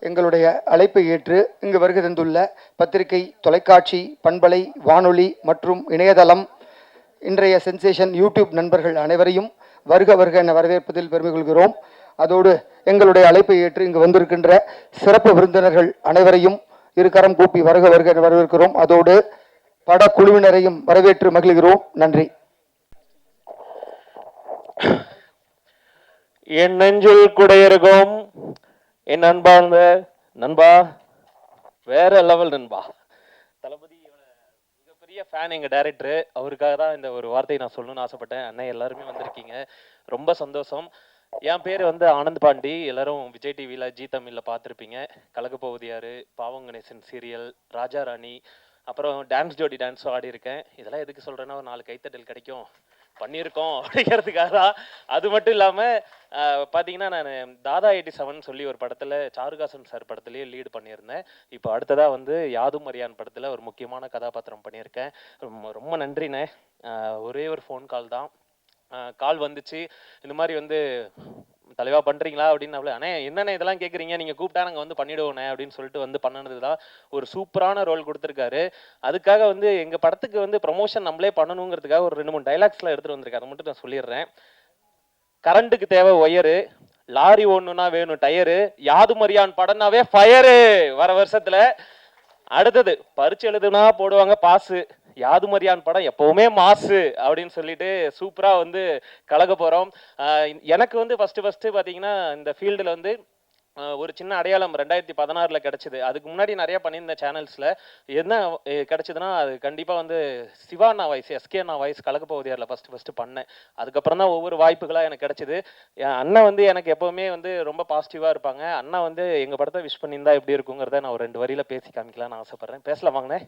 எங்களுடைய அழைப்பை ஏற்று இங்கு வருகை தந்துள்ள பத்திரிகை, தொலைக்காட்சி, பண்பலை, வானொலி மற்றும் இணையதளம், இன்றைய சென்சேஷன் யூடியூப் நண்பர்கள் அனைவரையும் வருக வருக என வரவேற்பதில் பெருமை கொள்கிறோம். அதோடு எங்களுடைய அழைப்பை ஏற்று இங்கு வந்திருக்கின்ற சிறப்பு விருந்தினர்கள் அனைவரையும் இருகரம் கூப்பி வருக வருக என வரவேற்கிறோம். அதோடு படக்குழுவினரையும் வரவேற்று மகிழ்கிறோம். நன்றி. என் நெஞ்சில் குடையிருக்கும் என் அன்பார்ந்த நண்பா, வேற லெவல் நண்பா. தளபதியோட மிகப்பெரிய ஃபேன் எங்கள் டைரக்டரு. அவருக்காக தான் இந்த ஒரு வார்த்தையை நான் சொல்லணும்னு ஆசைப்பட்டேன். அண்ணன் எல்லாருமே வந்திருக்கீங்க, ரொம்ப சந்தோஷம். என் பேர் ஆனந்த் பாண்டி. எல்லாரும் விஜய் டிவியில், ஜி தமிழில் பார்த்துருப்பீங்க. கலக்க போவது யாரு, பாவம் கணேசன் சீரியல், ராஜா ராணி, அப்புறம் டான்ஸ் ஜோடி டான்ஸும் ஆடி இருக்கேன். இதெல்லாம் எதுக்கு சொல்கிறேன்னா, ஒரு 4 கைத்தட்டல் கிடைக்கும் பண்ணியிருக்கோம் அப்படிங்கிறதுக்காக தான். அது மட்டும் இல்லாமல் பார்த்தீங்கன்னா, நான் தாதா 87 சொல்லி ஒரு படத்தில், சாருகாசன் சார் படத்துலேயே லீடு பண்ணியிருந்தேன். இப்போ அடுத்ததாக யாதும் அறியான் படத்தில் ஒரு முக்கியமான கதாபாத்திரம் பண்ணியிருக்கேன். ரொம்ப நன்றிண்ணே. ஒரே ஒரு ஃபோன் கால் தான். கால் வந்துச்சு, இந்த மாதிரி தலைவா பண்ணுறீங்களா அப்படின்னு. அண்ணே என்னண்ணே இதெல்லாம் கேட்குறீங்க, நீங்கள் கூப்பிட்டா நாங்கள் பண்ணிவிடுவோண்ணே அப்படின்னு சொல்லிட்டு பண்ணினது தான். ஒரு சூப்பரான ரோல் கொடுத்துருக்காரு. அதுக்காக எங்கள் படத்துக்கு ப்ரமோஷன் நம்மளே பண்ணணுங்கிறதுக்காக ஒரு 2-3 டைலாக்ஸ்லாம் எடுத்துகிட்டு வந்திருக்காரு. அதை மட்டும் நான் சொல்லிடுறேன். கரண்ட்டுக்கு தேவை ஒயரு, லாரி ஒண்ணுனா வேணும் டயரு, யாதும் அறியான் படம்னாவே ஃபயரு வர வருஷத்துல. அடுத்தது பரிச்சு எழுதுனா போடுவாங்க பாசு, யாதும் அறியான் படம் எப்பவுமே மாசு அப்படின்னு சொல்லிட்டு சூப்பரா கலக்க போறோம். எனக்கு ஃபர்ஸ்ட் பாத்தீங்கன்னா இந்த ஃபீல்டுல ஒரு சின்ன அடையாளம் 2016 கிடைச்சது. அதுக்கு முன்னாடி நிறைய பண்ணியிருந்த சேனல்ஸ்ல என்ன கிடைச்சதுன்னா, அது கண்டிப்பா சிவானா வாய்ஸ், எஸ்கேனா வாய்ஸ் கலக்க போவதியாரில் ஃபர்ஸ்ட் பண்ணேன். அதுக்கப்புறம் தான் ஒவ்வொரு வாய்ப்புகளாக எனக்கு கிடைச்சது. என் அண்ணன் எனக்கு எப்பவுமே ரொம்ப பாசிட்டிவா இருப்பாங்க. அண்ணா எங்க படத்தை விஷ் பண்ணியிருந்தா எப்படி இருக்குங்கிறத நான் ஒரு 2 வரியில பேசி காமிக்கலாம்னு ஆசைப்படுறேன். பேசலாமாங்கண்ணே?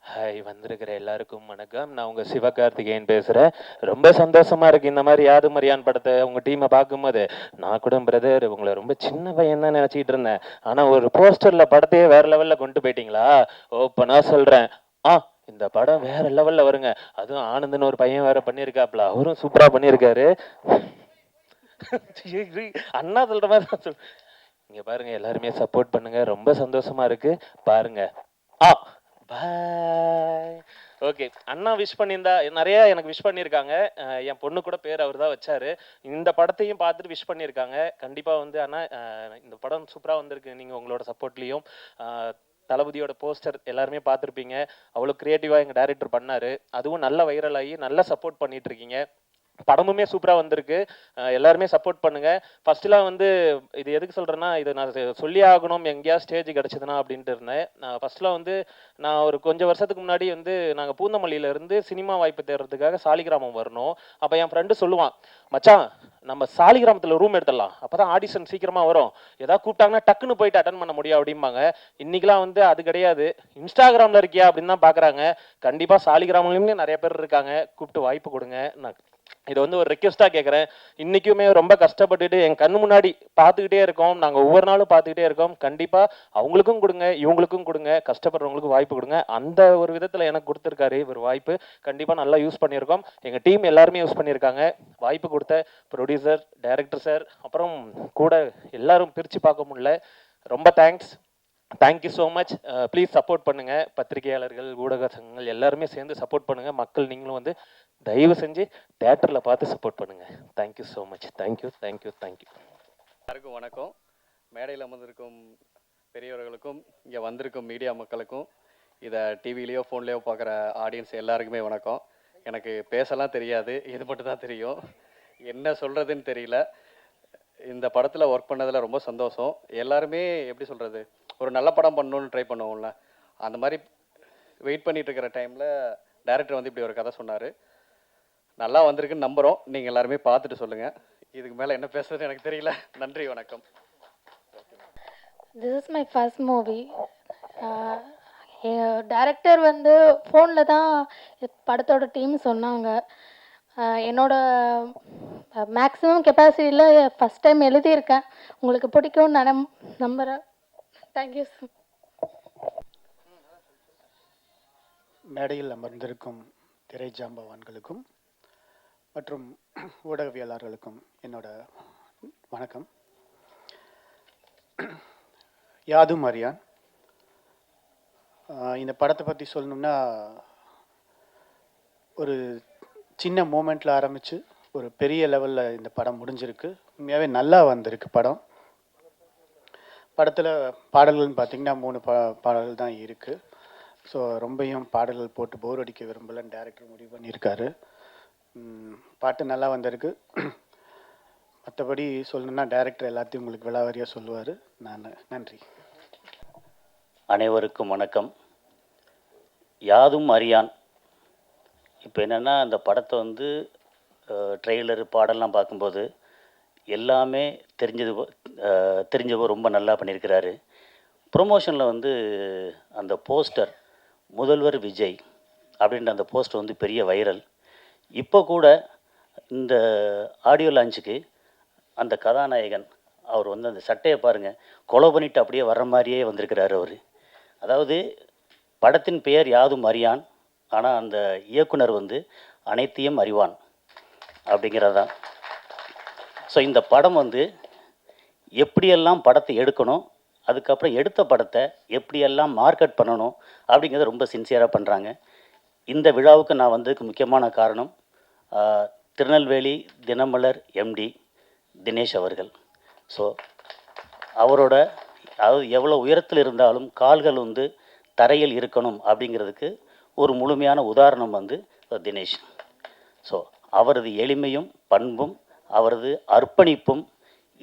ஹாய், வந்திருக்கிற எல்லாருக்கும் வணக்கம். நான் உங்க சிவகார்த்திகேயன் பேசுறேன். ரொம்ப சந்தோஷமா இருக்கு இந்த மாதிரி யாதும் அறியான் படத்தை உங்க டீமை பார்க்கும்போது. நான் கூட பிரதர் உங்களை ரொம்ப சின்ன பையன் தான் நினைச்சிட்டு இருந்தேன். ஆனா ஒரு போஸ்டர்ல படத்தையே வேற லெவல்ல கொண்டு போயிட்டீங்களா? ஓப்பனா சொல்றேன், இந்த படம் வேற லெவல்ல வருங்க. அதுவும் ஆனந்த்னு ஒரு பையன் வேற பண்ணியிருக்காப்ல, அவரும் சூப்பரா பண்ணியிருக்காரு. அண்ணா சொல்ற மாதிரி தான் சொல். இங்க பாருங்க, எல்லாருமே சப்போர்ட் பண்ணுங்க. ரொம்ப சந்தோஷமா இருக்கு பாருங்க. பாய். ஓகே, அண்ணா விஷ் பண்ணியிருந்தா நிறைய எனக்கு விஷ் பண்ணியிருக்காங்க. என் பொண்ணு கூட பேர் அவர் தான் வச்சாரு. இந்த படத்தையும் பார்த்துட்டு விஷ் பண்ணியிருக்காங்க. கண்டிப்பாக அண்ணா இந்த படம் சூப்பராக வந்திருக்கு. நீங்கள் உங்களோட சப்போர்ட்லேயும் தளபதியோட போஸ்டர் எல்லாருமே பார்த்துருப்பீங்க. அவ்வளோ கிரியேட்டிவாக எங்கள் டைரக்டர் பண்ணார். அதுவும் நல்ல வைரல் ஆகி நல்ல சப்போர்ட் பண்ணிட்டு இருக்கீங்க. படமுமே சூப்பராக வந்திருக்கு. எல்லாருமே சப்போர்ட் பண்ணுங்க. ஃபர்ஸ்ட்லாம் இது எதுக்கு சொல்கிறேன்னா, இது நான் சொல்லி ஆகணும் எங்கேயாவது ஸ்டேஜ் கிடச்சிதுன்னா அப்படின்ட்டு இருந்தேன். நான் ஃபர்ஸ்ட்லாம் நான் ஒரு கொஞ்சம் வருஷத்துக்கு முன்னாடி நாங்கள் பூந்தமல்லியிலேருந்து சினிமா வாய்ப்பு தேடுறதுக்காக சாலிகிராமம் வரணும். அப்போ என் ஃப்ரெண்டு சொல்லுவான், மச்சான் நம்ம சாலிகிராமத்தில் ரூம் எடுத்துடலாம், அப்போ தான் ஆடிஷன் சீக்கிரமாக வரும், ஏதாவது கூப்பிட்டாங்கன்னா டக்குன்னு போயிட்டு அட்டன் பண்ண முடியும் அப்படிம்பாங்க. இன்றைக்கெலாம் அது கிடையாது. இன்ஸ்டாகிராமில் இருக்கியா அப்படின்னு தான் பார்க்குறாங்க. கண்டிப்பாக சாலிகிராமத்துலேயுமே நிறைய பேர் இருக்காங்க, கூப்பிட்டு வாய்ப்பு கொடுங்க. நான் இது ஒரு ரெக்வெஸ்ட்டாக கேட்குறேன். இன்றைக்குமே ரொம்ப கஷ்டப்பட்டுட்டு என் கண்ணு முன்னாடி பார்த்துக்கிட்டே இருக்கோம். நாங்கள் ஒவ்வொரு நாளும் பார்த்துக்கிட்டே இருக்கோம். கண்டிப்பாக அவங்களுக்கும் கொடுங்க, இவங்களுக்கும் கொடுங்க, கஷ்டப்படுறவங்களுக்கு வாய்ப்பு கொடுங்க. அந்த ஒரு விதத்தில் எனக்கு கொடுத்துருக்காரு ஒரு வாய்ப்பு. கண்டிப்பாக நல்லா யூஸ் பண்ணியிருக்கோம். எங்கள் டீம் எல்லாருமே யூஸ் பண்ணியிருக்காங்க. வாய்ப்பு கொடுத்த ப்ரொடியூசர், டைரக்டர் சார், அப்புறம் கூட எல்லாரும் பிரித்து பார்க்க முடியல. ரொம்ப thanks. Thank you so much. Please support பண்ணுங்கள். பத்திரிகையாளர்கள், ஊடக சங்கங்கள் எல்லாருமே சேர்ந்து சப்போர்ட் பண்ணுங்கள். மக்கள் நீங்களும் தயவு செஞ்சு தேட்டரில் பார்த்து சப்போர்ட் பண்ணுங்கள். Thank you so much. Thank you thank you thank you. எல்லாருக்கும் வணக்கம். மேடையில் அமர்ந்திருக்கும் பெரியவர்களுக்கும், இங்கே வந்திருக்கும் மீடியா மக்களுக்கும், இதை டிவிலேயோ ஃபோன்லேயோ பார்க்குற ஆடியன்ஸ் எல்லாருக்குமே வணக்கம். எனக்கு பேசலாம் தெரியாது, இது மட்டும் தான் தெரியும். என்ன சொல்கிறதுன்னு தெரியல. இந்த படத்தில் ஒர்க் பண்ணதில் ரொம்ப சந்தோஷம். எல்லாருமே எப்படி சொல்கிறது, ஒரு நல்ல படம் பண்ணணுன்னு ட்ரை பண்ணுவோம்ல, அந்த மாதிரி வெயிட் பண்ணிகிட்டு இருக்கிற டைமில் டைரக்டர் இப்படி ஒரு கதை சொன்னார். நல்லா வந்திருக்குன்னு நம்புகிறோம். நீங்கள் எல்லாருமே பார்த்துட்டு சொல்லுங்கள். இதுக்கு மேலே என்ன பேசுறதுன்னு எனக்கு தெரியல. நன்றி, வணக்கம். This is my first movie. Director ஃபோனில் தான் படத்தோட டீம் சொன்னாங்க. என்னோட மேக்ஸிமம் கெப்பாசிட்டியில் ஃபஸ்ட் டைம் எழுதியிருக்கேன். உங்களுக்கு பிடிக்கும்னு நான் நம்புகிறேன். தேங்க்யூ. மேடையில் அமர்ந்திருக்கும் திரை ஜாம்பவான்களுக்கும் மற்றும் ஊடகவியலாளர்களுக்கும் என்னோட வணக்கம். யாதும் அறியான். இந்த படத்தை பற்றி சொல்லணும்னா, ஒரு சின்ன மூமெண்ட்டில் ஆரம்பித்து ஒரு பெரிய லெவலில் இந்த படம் முடிஞ்சிருக்கு. உண்மையாகவே நல்லா வந்திருக்கு படம். படத்தில் பாடல்கள்னு பார்த்திங்கன்னா 3 பாடல்கள் தான் இருக்குது. ஸோ ரொம்பையும் பாடல்கள் போட்டு போர் அடிக்க விரும்பலன்னு டைரக்டர் முடிவு பண்ணியிருக்காரு. பாட்டு நல்லா வந்திருக்கு. மற்றபடி சொல்லணுன்னா டைரக்டர் எல்லாத்தையும் உங்களுக்கு விலாவாரியாக சொல்லுவார். நன்றி. அனைவருக்கும் வணக்கம். யாதும் அறியான். இப்போ என்னென்னா, அந்த படத்தை வந்து ட்ரெய்லரு பாடல்லாம் பார்க்கும்போது எல்லாமே தெரிஞ்சவர் ரொம்ப நல்லா பண்ணியிருக்கிறாரு. ப்ரொமோஷனில் வந்து அந்த போஸ்டர் முதல்வர் விஜய் அப்படின்ற அந்த போஸ்டர் வந்து பெரிய வைரல். இப்போ கூட இந்த ஆடியோ லான்ச்சுக்கு அந்த கதாநாயகன் அவர் வந்து அந்த சட்டையை பாருங்கள், கொலை பண்ணிட்டு அப்படியே வர்ற மாதிரியே வந்திருக்கிறாரு அவர். அதாவது படத்தின் பெயர் யாதும் அறியான், ஆனால் அந்த இயக்குனர் வந்து அனைத்தையும் அறிவான் அப்படிங்கிறதான். ஸோ இந்த படம் வந்து எப்படியெல்லாம் படத்தை எடுக்கணும், அதுக்கப்புறம் எடுத்த படத்தை எப்படியெல்லாம் மார்க்கெட் பண்ணணும் அப்படிங்கிறத ரொம்ப சின்சியராக பண்ணுறாங்க. இந்த விழாவுக்கு நான் வந்ததுக்கு முக்கியமான காரணம் திருநெல்வேலி தினமலர் எம்டி தினேஷ் அவர்கள். ஸோ அவரோட அதாவது எவ்வளோ உயரத்தில் இருந்தாலும் கால்கள் வந்து தரையில் இருக்கணும் அப்படிங்கிறதுக்கு ஒரு முழுமையான உதாரணம் வந்து தினேஷ். ஸோ அவரது எளிமையும் பண்பும் அவரது அர்ப்பணிப்பும்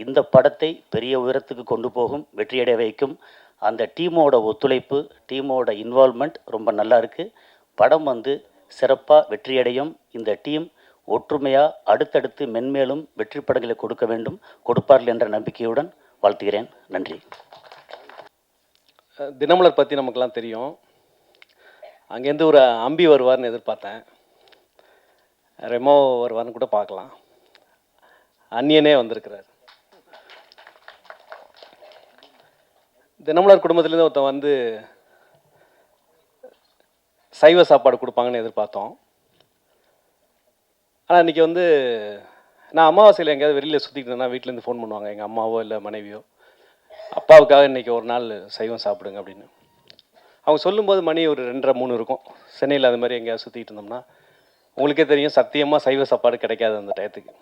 இந்த படத்தை பெரிய உயரத்துக்கு கொண்டு போகும், வெற்றியடைய வைக்கும். அந்த டீமோட ஒத்துழைப்பு, டீமோட இன்வால்மெண்ட் ரொம்ப நல்லா இருக்குது. படம் வந்து சிறப்பாக வெற்றியடையும். இந்த டீம் ஒற்றுமையாக அடுத்தடுத்து மென்மேலும் வெற்றி படங்களை கொடுக்க வேண்டும், கொடுப்பார்கள் என்ற நம்பிக்கையுடன் வாழ்த்துகிறேன். நன்றி. தினமலர் பற்றி நமக்கெல்லாம் தெரியும். அங்கேருந்து ஒரு அம்பி வருவார்னு எதிர்பார்த்தேன். ரெமோ வருவார்னு கூட பார்க்கலாம். அந்நியனே வந்திருக்கிறார். தினமலர் குடும்பத்துலேருந்து ஒருத்தன் வந்து சைவ சாப்பாடு கொடுப்பாங்கன்னு எதிர்பார்த்தோம். ஆனால் இன்றைக்கி வந்து நான் அமாவாசையில் எங்கேயாவது வெளியில் சுற்றிக்கிட்டேன்னா வீட்டிலேருந்து ஃபோன் பண்ணுவாங்க, எங்கள் அம்மாவோ இல்லை மனைவியோ, அப்பாவுக்காக இன்றைக்கி ஒரு நாள் சைவம் சாப்பிடுங்க அப்படின்னு. அவங்க சொல்லும்போது மணி ஒரு 2:30-3 இருக்கும். சென்னையில் அது மாதிரி எங்கேயாவது சுற்றிக்கிட்டு இருந்தோம்னா உங்களுக்கே தெரியும், சத்தியமாக சைவ சாப்பாடு கிடைக்காது அந்த டயத்துக்கு.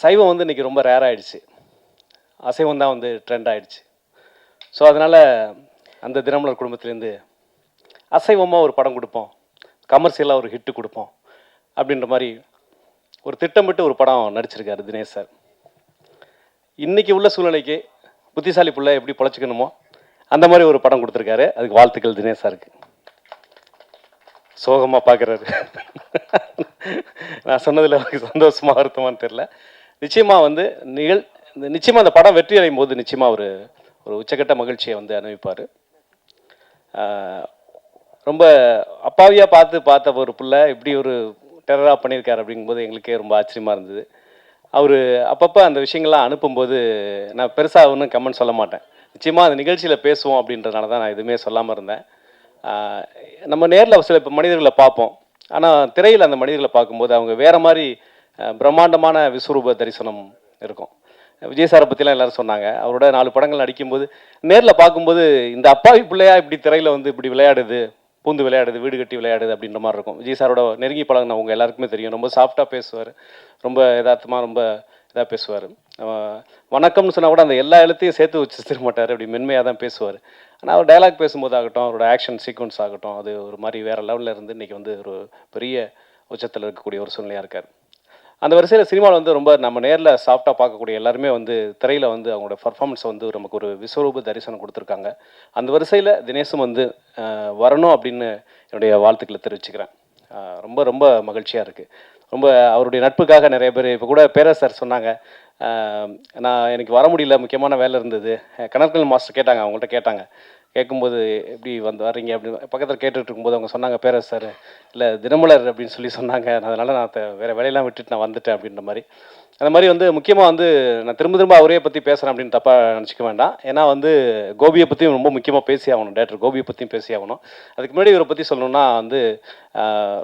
சைவம் வந்து இன்றைக்கி ரொம்ப ரேர் ஆகிடுச்சு, அசைவம் தான் வந்து ட்ரெண்ட் ஆகிடுச்சு. ஸோ அதனால் அந்த தினமலர் குடும்பத்துலேருந்து அசைவமாக ஒரு படம் கொடுப்போம், கமர்ஷியலாக ஒரு ஹிட்டு கொடுப்போம் அப்படின்ற மாதிரி ஒரு திட்டமிட்டு ஒரு படம் நடிச்சிருக்காரு தினேஷ் சார். இன்றைக்கி உள்ள சூழ்நிலைக்கு புத்திசாலி பிள்ளை எப்படி பொழைச்சிக்கணுமோ அந்த மாதிரி ஒரு படம் கொடுத்துருக்காரு. அதுக்கு வாழ்த்துக்கள் தினேஷ் சாருக்கு. சோகமாக பார்க்குறாரு. நான் சொன்னதில் அவருக்கு சந்தோஷமாக வருத்தமானு தெரில. நிச்சயமாக வந்து நிச்சயமாக அந்த படம் வெற்றி அடையும் போது நிச்சயமாக ஒரு உச்சக்கட்ட மகிழ்ச்சியை வந்து அனுபவிப்பார். ரொம்ப அப்பாவியாக பார்த்த ஒரு பிள்ளை இப்படி ஒரு டெரராக பண்ணியிருக்காரு அப்படிங்கும்போது எங்களுக்கே ரொம்ப ஆச்சரியமாக இருந்தது. அவர் அப்பப்போ அந்த விஷயங்கள்லாம் அனுப்பும்போது நான் பெருசாக ஒன்றும் கமெண்ட் சொல்ல மாட்டேன். நிச்சயமாக அந்த நிகழ்ச்சியில் பேசுவோம் அப்படின்றதுனால தான் நான் எதுவுமே சொல்லாமல் இருந்தேன். நம்ம நேரில் சில இப்போ மனிதர்களை பார்ப்போம், ஆனால் திரையில் அந்த மனிதர்களை பார்க்கும்போது அவங்க வேறு மாதிரி பிரம்மாண்டமான விஸ்வரூப தரிசனம் இருக்கும். விஜய் சாரை பற்றிலாம் எல்லோரும் சொன்னாங்க. அவரோட 4 படங்கள் நடிக்கும்போது நேரில் பார்க்கும்போது இந்த அப்பாவி பிள்ளையா இப்படி திரையில் வந்து இப்படி விளையாடுது, பூந்து விளையாடுது, வீடு கட்டி விளையாடுது அப்படின்ற மாதிரி இருக்கும். விஜய் சாரோட நெருங்கி பழகின அவங்க எல்லாருக்குமே தெரியும். ரொம்ப சாஃப்டாக பேசுவார், ரொம்ப யதார்த்தமாக ரொம்ப இதாக பேசுவார். வணக்கம்னு சொன்னால் கூட அந்த எல்லா எழுத்தையும் சேர்த்து வச்சு மாட்டார், அப்படி மென்மையாக தான் பேசுவார். ஆனால் அவர் டைலாக் பேசும்போது ஆகட்டும், அவரோட ஆக்ஷன் சீக்வன்ஸ் ஆகட்டும், அது ஒரு மாதிரி வேறு லெவலில் இருந்து இன்றைக்கி வந்து ஒரு பெரிய உச்சத்தில் இருக்கக்கூடிய ஒரு சூழ்நிலையாக இருக்கார். அந்த வரிசையில் சினிமாவில் வந்து ரொம்ப நம்ம நேரில் சாஃப்டாக பார்க்கக்கூடிய எல்லாருமே வந்து திரையில் வந்து அவங்களோட பர்ஃபார்மன்ஸை வந்து நமக்கு ஒரு விஸ்வரூப தரிசனம் கொடுத்துருக்காங்க. அந்த வரிசையில் தினேஷும் வந்து வரணும் அப்படின்னு என்னுடைய வாழ்த்துக்களை தெரிவிச்சுக்கிறேன். ரொம்ப ரொம்ப மகிழ்ச்சியாக இருக்குது. ரொம்ப அவருடைய நட்புக்காக நிறைய பேர் இப்போ கூட பேரரசர் சொன்னாங்க, நான் எனக்கு வர முடியல, முக்கியமான வேலை இருந்தது. கணக்கல் மாஸ்டர் கேட்டாங்க, அவங்கள்ட்ட கேட்டாங்க, கேட்கும்போது எப்படி வர்றீங்க அப்படின்னு பக்கத்தில் கேட்டுட்டு இருக்கும்போது அவங்க சொன்னாங்க, பேரரசு சார் இல்லை தினமலர் அப்படின்னு சொல்லி சொன்னாங்க, அதனால் நான் வேறு வேலையெல்லாம் விட்டுட்டு நான் வந்துட்டேன் அப்படின்ற மாதிரி. அந்த மாதிரி வந்து முக்கியமாக வந்து நான் திரும்ப அவரே பற்றி பேசுகிறேன் அப்படின்னு தப்பாக நினச்சிக்க வேண்டாம். ஏன்னா வந்து கோபியை பற்றியும் ரொம்ப முக்கியமாக பேசி ஆகணும், டேரக்டர் கோபியை பற்றியும் பேசி ஆகணும். அதுக்கு முன்னாடி இவரை பற்றி சொல்லணும்னா வந்து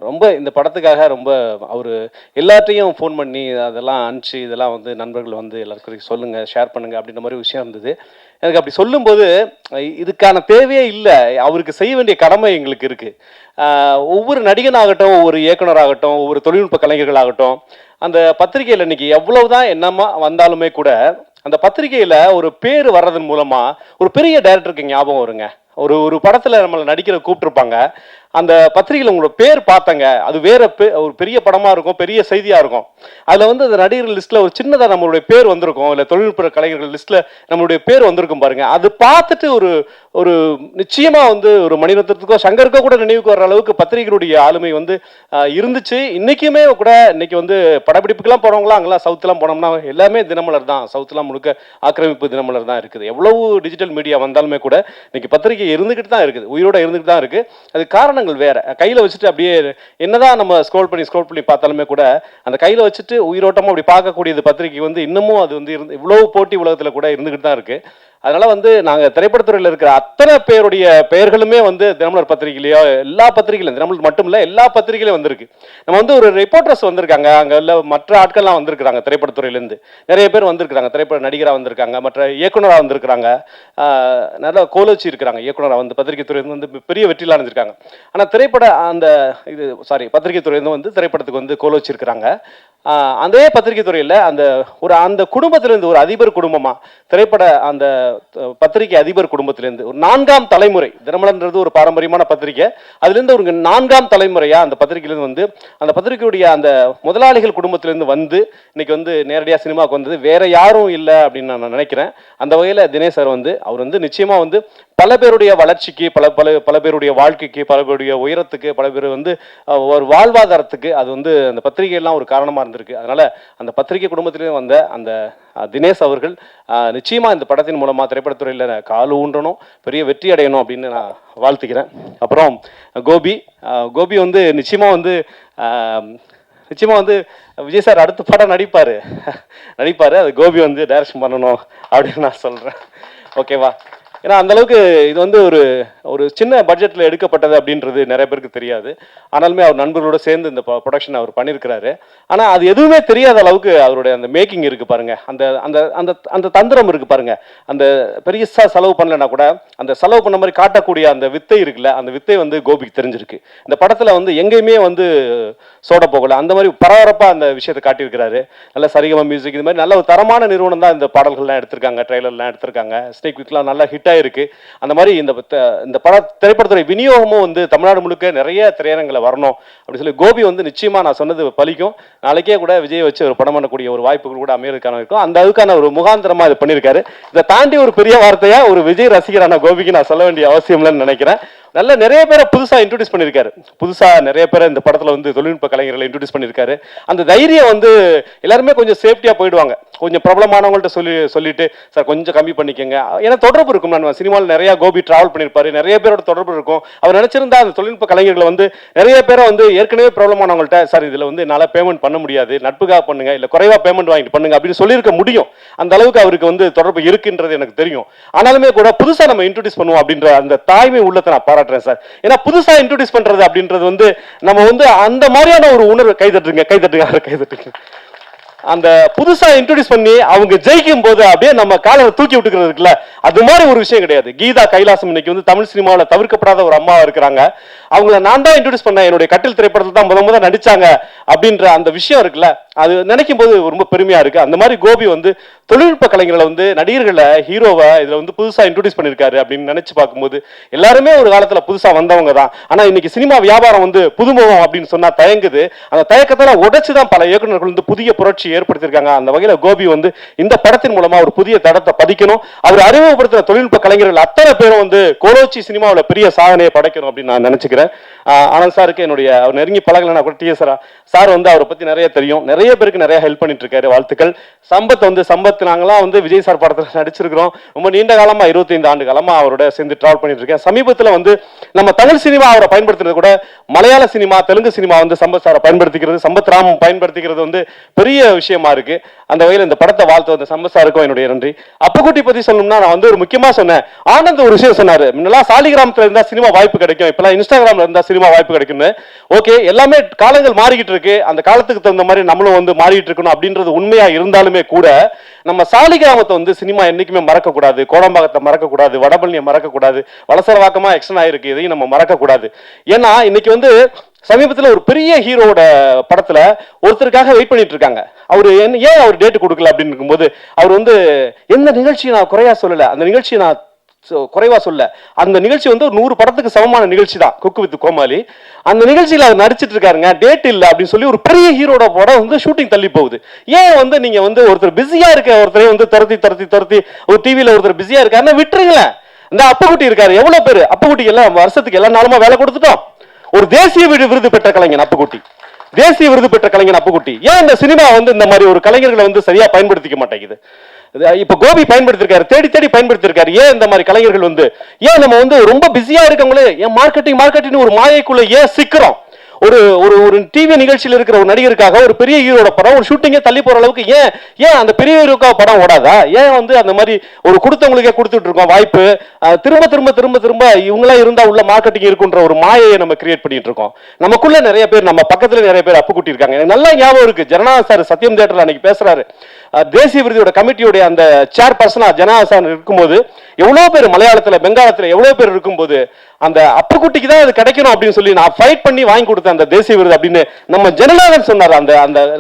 ரொம்ப இந்த படத்துக்காக ரொம்ப அவர் எல்லாத்தையும் ஃபோன் பண்ணி அதெல்லாம் அனுப்பிச்சு இதெல்லாம் வந்து நண்பர்கள் வந்து எல்லாருக்கும் சொல்லுங்கள், ஷேர் பண்ணுங்கள் அப்படின்ற மாதிரி விஷயம் இருந்தது. எனக்கு அப்படி சொல்லும்போது இதுக்கான தேவையே இல்லை, அவருக்கு செய்ய வேண்டிய கடமை எங்களுக்கு இருக்குது. ஒவ்வொரு நடிகனாகட்டும், ஒவ்வொரு இயக்குனராகட்டும், ஒவ்வொரு தொழில்நுட்ப கலைஞர்களாகட்டும், அந்த பத்திரிகையில் இன்னைக்கு எவ்வளவுதான் என்னமா வந்தாலுமே கூட அந்த பத்திரிகையில் ஒரு பேர் வர்றதன் மூலமாக ஒரு பெரிய டைரக்டருக்கு ஞாபகம் வருங்க. ஒரு படத்தில் நம்மளை நடிக்கிற கூப்பிட்டுருப்பாங்க, அந்த பத்திரிகையில் உங்களோட பேர் பார்த்தங்க, அது வேற ஒரு பெரிய படமாக இருக்கும், பெரிய செய்தியாக இருக்கும். அதில் வந்து அந்த நடிகர்கள் லிஸ்ட்டில் ஒரு சின்னதாக நம்மளுடைய பேர் வந்திருக்கும், இல்லை தொழில்நுட்ப கலைஞர்கள் லிஸ்ட்டில் நம்மளுடைய பேர் வந்திருக்கும் பாருங்க. அது பார்த்துட்டு ஒரு நிச்சயமாக வந்து ஒரு மணிரத்னத்துக்கோ சங்கருக்கோ கூட நினைவுக்கு வர்ற அளவுக்கு பத்திரிகைகளுடைய ஆளுமை வந்து இருந்துச்சு. இன்றைக்குமே கூட இன்னைக்கு வந்து படப்பிடிப்புக்கெல்லாம் போகிறவங்களாம் அங்கெல்லாம் சவுத்துலாம் போனோம்னா எல்லாமே தினமலர் தான், சவுத்துலாம் முழுக்க ஆக்கிரமிப்பு தினமலர் தான் இருக்குது. எவ்வளவு டிஜிட்டல் மீடியா வந்தாலுமே கூட இன்னைக்கு பத்திரிகை இருந்துக்கிட்டு தான் இருக்குது, உயிரோட இருந்துக்கிட்டு தான் இருக்குது. அது காரணங்கள் வேற. கையில் வச்சுட்டு அப்படியே என்னதான் நம்ம ஸ்க்ரோல் பண்ணி பார்த்தாலுமே கூட அந்த கையில் வச்சுட்டு உயிரோட்டமாக அப்படி பார்க்கக்கூடியது பத்திரிகை வந்து இன்னமும் அது வந்து இவ்வளவு போட்டி உலகத்தில் கூட இருந்துக்கிட்டு தான் இருக்குது. அதனால வந்து நாங்கள் திரைப்படத்துறையில் இருக்கிற அத்தனை பேருடைய பெயர்களுமே வந்து தினமலர் பத்திரிகையிலையோ எல்லா பத்திரிகையிலும், தினமலர் மட்டும் இல்லை எல்லா பத்திரிகையிலும் வந்திருக்கு. நம்ம வந்து ஒரு ரிப்போர்ட்டர்ஸ் வந்திருக்காங்க, அங்கே உள்ள மற்ற ஆட்கள்லாம் வந்திருக்கிறாங்க, திரைப்படத்துறையிலேருந்து நிறைய பேர் வந்திருக்கிறாங்க, திரைப்பட நடிகராக வந்திருக்காங்க, மற்ற இயக்குனராக வந்திருக்கிறாங்க, நல்ல கோலோச்சி இருக்கிறாங்க இயக்குனராக வந்து பத்திரிகை துறையிலிருந்து வந்து பெரிய வெற்றிலாம் அடைஞ்சிருக்காங்க. ஆனால் பத்திரிகை துறையிலிருந்து வந்து திரைப்படத்துக்கு வந்து கோலோச்சி இருக்கிறாங்க. அதே பத்திரிகை துறையில் அந்த குடும்பத்திலேருந்து ஒரு அதிபர் குடும்பமாக திரைப்பட அந்த பத்திரிகை அதிபர் குடும்பத்திலேருந்து ஒரு 4ஆம் தலைமுறை, தினமலர்ன்றது ஒரு பாரம்பரியமான பத்திரிகை, அதுலேருந்து ஒரு 4ஆம் தலைமுறையாக அந்த பத்திரிகையிலேருந்து வந்து அந்த பத்திரிகையுடைய அந்த முதலாளிகள் குடும்பத்திலேருந்து வந்து இன்னைக்கு வந்து நேரடியாக சினிமாவுக்கு வந்தது வேற யாரும் இல்லை அப்படின்னு நான் நினைக்கிறேன். அந்த வகையில் தினேஷ் சார் வந்து அவர் வந்து நிச்சயமாக வந்து பல பேருடைய வளர்ச்சிக்கு, பல பேருடைய வாழ்க்கைக்கு, பல பேருடைய உயரத்துக்கு, பல பேர் வந்து ஒரு வாழ்வாதாரத்துக்கு அது வந்து அந்த பத்திரிகையெல்லாம் ஒரு காரணமாக இருந்திருக்கு. அதனால அந்த பத்திரிகை குடும்பத்திலே வந்த அந்த தினேஷ் அவர்கள் நிச்சயமாக இந்த படத்தின் மூலமாக திரைப்படத்துறையில் கால் ஊன்றணும், பெரிய வெற்றி அடையணும் அப்படின்னு நான் வாழ்த்துக்கிறேன். அப்புறம் கோபி வந்து நிச்சயமாக வந்து விஜய் சார் அடுத்த படம் நடிப்பார். அது கோபி வந்து டைரக்ஷன் பண்ணணும் அப்படின்னு நான் சொல்கிறேன். ஓகேவா? ஏன்னா அந்தளவுக்கு இது வந்து ஒரு சின்ன பட்ஜெட்டில் எடுக்கப்பட்டது அப்படின்றது நிறைய பேருக்கு தெரியாது. ஆனாலுமே அவர் நண்பர்களோடு சேர்ந்து இந்த ப்ரொடக்ஷன் அவர் பண்ணியிருக்கிறாரு. ஆனால் அது எதுவுமே தெரியாத அளவுக்கு அவருடைய அந்த மேக்கிங் இருக்குது பாருங்க, அந்த அந்த அந்த அந்த தந்திரம் இருக்குது பாருங்க. அந்த பெருசாக செலவு பண்ணலைன்னா கூட அந்த செலவு பண்ண மாதிரி காட்டக்கூடிய அந்த வித்தை இருக்குல்ல, அந்த வித்தை வந்து கோபிக்கு தெரிஞ்சிருக்கு. இந்த படத்தில் வந்து எங்கேயுமே வந்து சோட போகலை, அந்த மாதிரி பரபரப்பாக அந்த விஷயத்தை காட்டியிருக்கிறாரு. நல்ல சரிகமா மியூசிக், இது மாதிரி நல்ல ஒரு தரமான நிறுவனம் தான் இந்த பாடல்கள்லாம் எடுத்திருக்காங்க, ட்ரெய்லர்லாம் எடுத்திருக்காங்க, ஸ்னேக் விக்லாம் நல்லா ஹிட் ஆயிருக்கு. அந்த மாதிரி இந்த திரைப்படத்துறை விநியோகமும் வந்து தமிழ்நாடு முழுக்க நிறைய திரையரங்களை வரணும் அப்படின்னு சொல்லி கோபி வந்து நிச்சயமா நான் சொன்னது பலிக்கும். நாளைக்கே கூட விஜய் வச்சு ஒரு படம் பண்ணக்கூடிய ஒரு வாய்ப்புகள் கூட அமெரிக்கான இருக்கும். அந்த அதுக்கான ஒரு முகாந்திரமா இது பண்ணியிருக்காரு. இதை தாண்டி ஒரு பெரிய வார்த்தையா ஒரு விஜய் ரசிகரான கோபிக்கு நான் சொல்ல வேண்டிய அவசியம் இல்லைன்னு நினைக்கிறேன். நல்ல நிறைய பேரை புதுசாக இன்ட்ரோடியூஸ் பண்ணியிருக்காரு, நிறைய பேரை இந்த படத்தில் வந்து தொழில்நுட்ப கலைஞர்களை இன்ட்ரோடியூஸ் பண்ணியிருக்காரு. அந்த தைரியம் வந்து எல்லாருமே கொஞ்சம் சேஃப்டியாக போயிடுவாங்க. கொஞ்சம் பிரபலமானவங்கள்ட்ட சொல்லிட்டு சார் கொஞ்சம் கம்மி பண்ணிக்கங்க, ஏன்னா தொடர்பு இருக்கும். நான் சினிமாவில் நிறையா கோபி டிராவல் பண்ணியிருப்பாரு, நிறைய பேரோட தொடர்பு இருக்கும். அவர் நினைச்சிருந்தா அந்த தொழில்நுட்ப கலைஞர்களை வந்து நிறைய பேரை வந்து ஏற்கனவே பிரபலமானவங்கள்ட்ட சார் இதில் வந்து என்னால் பேமெண்ட் பண்ண முடியாது, நட்புக்காக பண்ணுங்க, இல்லை குறைவாக பேமெண்ட் வாங்கிட்டு பண்ணுங்க அப்படின்னு சொல்லியிருக்க முடியும். அந்த அளவுக்கு அவருக்கு வந்து தொடர்பு இருக்குன்றது எனக்கு தெரியும். ஆனாலுமே கூட புதுசாக நம்ம இன்ட்ரோடியூஸ் பண்ணுவோம் அப்படின்ற அந்த தாய்மை உள்ளத்தை நான் பாராட்டுறேன் சார். ஏன்னா புதுசா இன்ட்ரோடியூஸ் பண்றது அப்படின்றது வந்து நம்ம வந்து அந்த மாதிரியான ஒரு உணர்வு. கைதட்டுங்க. அந்த புதுசா இன்ட்ரோடியூஸ் பண்ணி அவங்க ஜெயிக்கும் போது அப்படியே நம்ம காலையில தூக்கி விட்டுக்கிறது இருக்குல்ல, அது மாதிரி ஒரு விஷயம் கிடையாது. கீதா கைலாசம் இன்னைக்கு வந்து தமிழ் சினிமாவில் தவிர்க்கப்படாத ஒரு அம்மாவா இருக்கிறாங்க. அவங்கள நான் தான் இன்ட்ரோடியூஸ் பண்ணேன், என்னுடைய கட்டில் திரைப்படத்தில் தான் முதல் நடிச்சாங்க அப்படின்ற அந்த விஷயம் இருக்குல்ல, அது நினைக்கும் போது ரொம்ப பெருமையா இருக்கு. அந்த மாதிரி கோபி வந்து தொழில்நுட்ப கலைஞர்களை வந்து நடிகர்களை ஹீரோவை இதுல வந்து புதுசா இன்ட்ரோடியூஸ் பண்ணியிருக்காரு அப்படின்னு நினைச்சு பார்க்கும்போது எல்லாருமே ஒரு காலத்துல புதுசா வந்தவங்க தான். ஆனா இன்னைக்கு சினிமா வியாபாரம் வந்து புதுமுகம் அப்படின்னு சொன்னா தயங்குது. அந்த தயக்கத்தை உடைச்சுதான் பல இயக்குநர்கள் வந்து புதிய புரட்சி ஏற்படுத்தியிருக்காங்க. அந்த வகையில் கோபி வந்து இந்த படத்தின் மூலமா ஒரு புதிய தடத்தை பதிக்கணும். அவர் அறிமுகப்படுத்துற தொழில்நுட்ப கலைஞர்கள் அத்தனை பேரும் வந்து கோலோச்சி சினிமாவில் பெரிய சாதனையை படைக்கணும் அப்படின்னு நான் நினைச்சுக்கிறேன். ஆனந்த் சாருக்கு என்னுடைய அவர் நெருங்கி பழகலைன்னா கூட TS சார் வந்து அவரை பத்தி நிறைய தெரியும், நிறைய பேருக்கு நிறைய ஹெல்ப் பண்ணிட்டு இருக்காரு. வாழ்த்துக்கள். சம்பத் நாங்களாம் வந்து விஜய் சார் படத்தில் நடிச்சிருக்கிறோம். ரொம்ப நீண்ட காலமா 25 ஆண்டு காலமா அவரோட சேர்ந்து டிராவல் பண்ணிட்டு இருக்கேன். சமீபத்தில் வந்து நம்ம தமிழ் சினிமா அவரை பயன்படுத்துறது கூட மலையாள சினிமா தெலுங்கு சினிமா வந்து சம்பத் சாரை பயன்படுத்திக்கிறது, சம்பத் ராம் பயன்படுத்திக்கிறது வந்து பெரிய விஷயமா இருக்கு. அந்த வகையில் இந்த படத்தை வாழ்த்து வந்த சம்பத் சாருக்கும் என்னுடைய நன்றி. அப்புக்குட்டி பத்தி சொல்லணும்னா நான் வந்து ஒரு முக்கியமா சொன்னேன். ஆனந்த் ஒரு விஷயம் சொன்னாரு, முன்னெல்லாம் சாலிகிராமத்துல இருந்தா சினிமா வாய்ப்பு கிடைக்கும், இப்பெல்லாம் இன்ஸ்டாகிராம்ல இருந்தா சினிமா வாய்ப்பு கிடைக்கும்னு. ஓகே, எல்லாமே காலங்கள் மாறிக்கிட்டு இருக்கு, அந்த காலத்துக்கு தகுந்த மாதிரி நம்மளும் வந்து மாறிட்டு இருக்கணும் அப்படின்றது உண்மையா இருந்தாலுமே கூட நம்ம சாலிகிராமத்தை வந்து சினிமா என்னைக்குமே மறக்க கூடாது, கோடம்பாக்கத்தை மறக்க கூடாது, வடபழனியை மறக்க கூடாது, வலசரவாக்கமா எக்ஸ்டன் ஆயிருக்கு, இதையும் நம்ம மறக்க கூடாது. ஏன்னா இன்னைக்கு வந்து சமீபத்தில் ஒரு பெரிய ஹீரோட படத்துல ஒருத்தருக்காக வெயிட் பண்ணிட்டு இருக்காங்க. அவர் ஏன் அவர் டேட் கொடுக்கல அப்படின்னு இருக்கும்போது அவர் வந்து எந்த நிகழ்ச்சியை நான் குறையா சொல்லல, அந்த நிகழ்ச்சியை நான் குறைவா சொல்ல, அந்த நிகழ்ச்சி வந்து ஒரு 100 படத்துக்கு சமமான நிகழ்ச்சி தான், குக்கு வித் கோமாளி. அந்த நிகழ்ச்சியில் அவர் நடிச்சிட்டு இருக்காருங்க, டேட் இல்லை அப்படின்னு சொல்லி ஒரு பெரிய ஹீரோட படம் வந்து ஷூட்டிங் தள்ளி போகுது. ஏன் வந்து நீங்க வந்து ஒருத்தர் பிஸியா இருக்க ஒருத்தரையும் வந்து துரத்தி ஒரு டிவியில ஒருத்தர் பிஸியா இருக்காருன்னா விட்டுருங்களேன். இந்த அப்புக்குட்டி இருக்காரு, எவ்வளவு பேர் அப்புக்குட்டி எல்லாம் வருஷத்துக்கு எல்லா நாளுமா வேலை கொடுத்துட்டோம். ஒரு தேசிய விருது பெற்ற கலைஞன் அப்புக்குட்டி, தேசிய விருது பெற்ற கலைஞன் அப்புக்குட்டி. ஏன் இந்த சினிமா வந்து இந்த மாதிரி ஒரு கலைஞர்களை வந்து சரியா பயன்படுத்திக்க மாட்டேங்குது? இப்ப கோபி பயன்படுத்திருக்காரு, தேடி பயன்படுத்திருக்காரு. ஏன் இந்த மாதிரி கலைஞர்கள் வந்து ஏன் நம்ம வந்து ரொம்ப பிஸியா இருக்கவங்களே ஏன் மார்க்கெட்டிங் ஒரு மாயைக்குள்ள ஏன் சிக்கிறோம்? ஒரு ஒரு டிவி நிகழ்ச்சியில் இருக்கிற ஒரு நடிகருக்காக ஒரு பெரிய ஹீரோட படம் ஒரு ஷூட்டிங்கே தள்ளி போற அளவுக்கு ஏன் அந்த பெரிய ஹீரோக்காக படம் ஓடாதா? ஏன் வந்து அந்த மாதிரி ஒரு கொடுத்தவங்களுக்கே கொடுத்துட்டு இருக்கோம் வாய்ப்பு? திரும்ப இவங்களா இருந்தா உள்ள மார்க்கெட்டிங் இருக்குன்ற ஒரு மாயையை நம்ம கிரியேட் பண்ணிட்டு இருக்கோம். நமக்குள்ள நிறைய பேர், நம்ம பக்கத்துல நிறைய பேர் அப்புக்குட்டி இருக்காங்க. எனக்கு நல்லா ஞாபகம் இருக்கு, ஜனநாயக சார் சத்தியம் தியேட்டர்ல அன்னைக்கு பேசுறாரு. தேசிய விருதியோட கமிட்டியோட அந்த சேர்பர்சனா ஜனநாயக சார் இருக்கும்போது எவ்வளவு பேர் மலையாளத்துல பெங்காலத்துல எவ்வளவு பேர் இருக்கும்போது அந்த அப்புக்குட்டிக்கு தான் அது கிடைக்கணும் அப்படின்னு சொல்லி நான் ஃபைட் பண்ணி வாங்கி கொடுத்தேன் அந்த தேசிய விருது அப்படின்னு நம்ம ஜனநாயகன் சொன்னார்.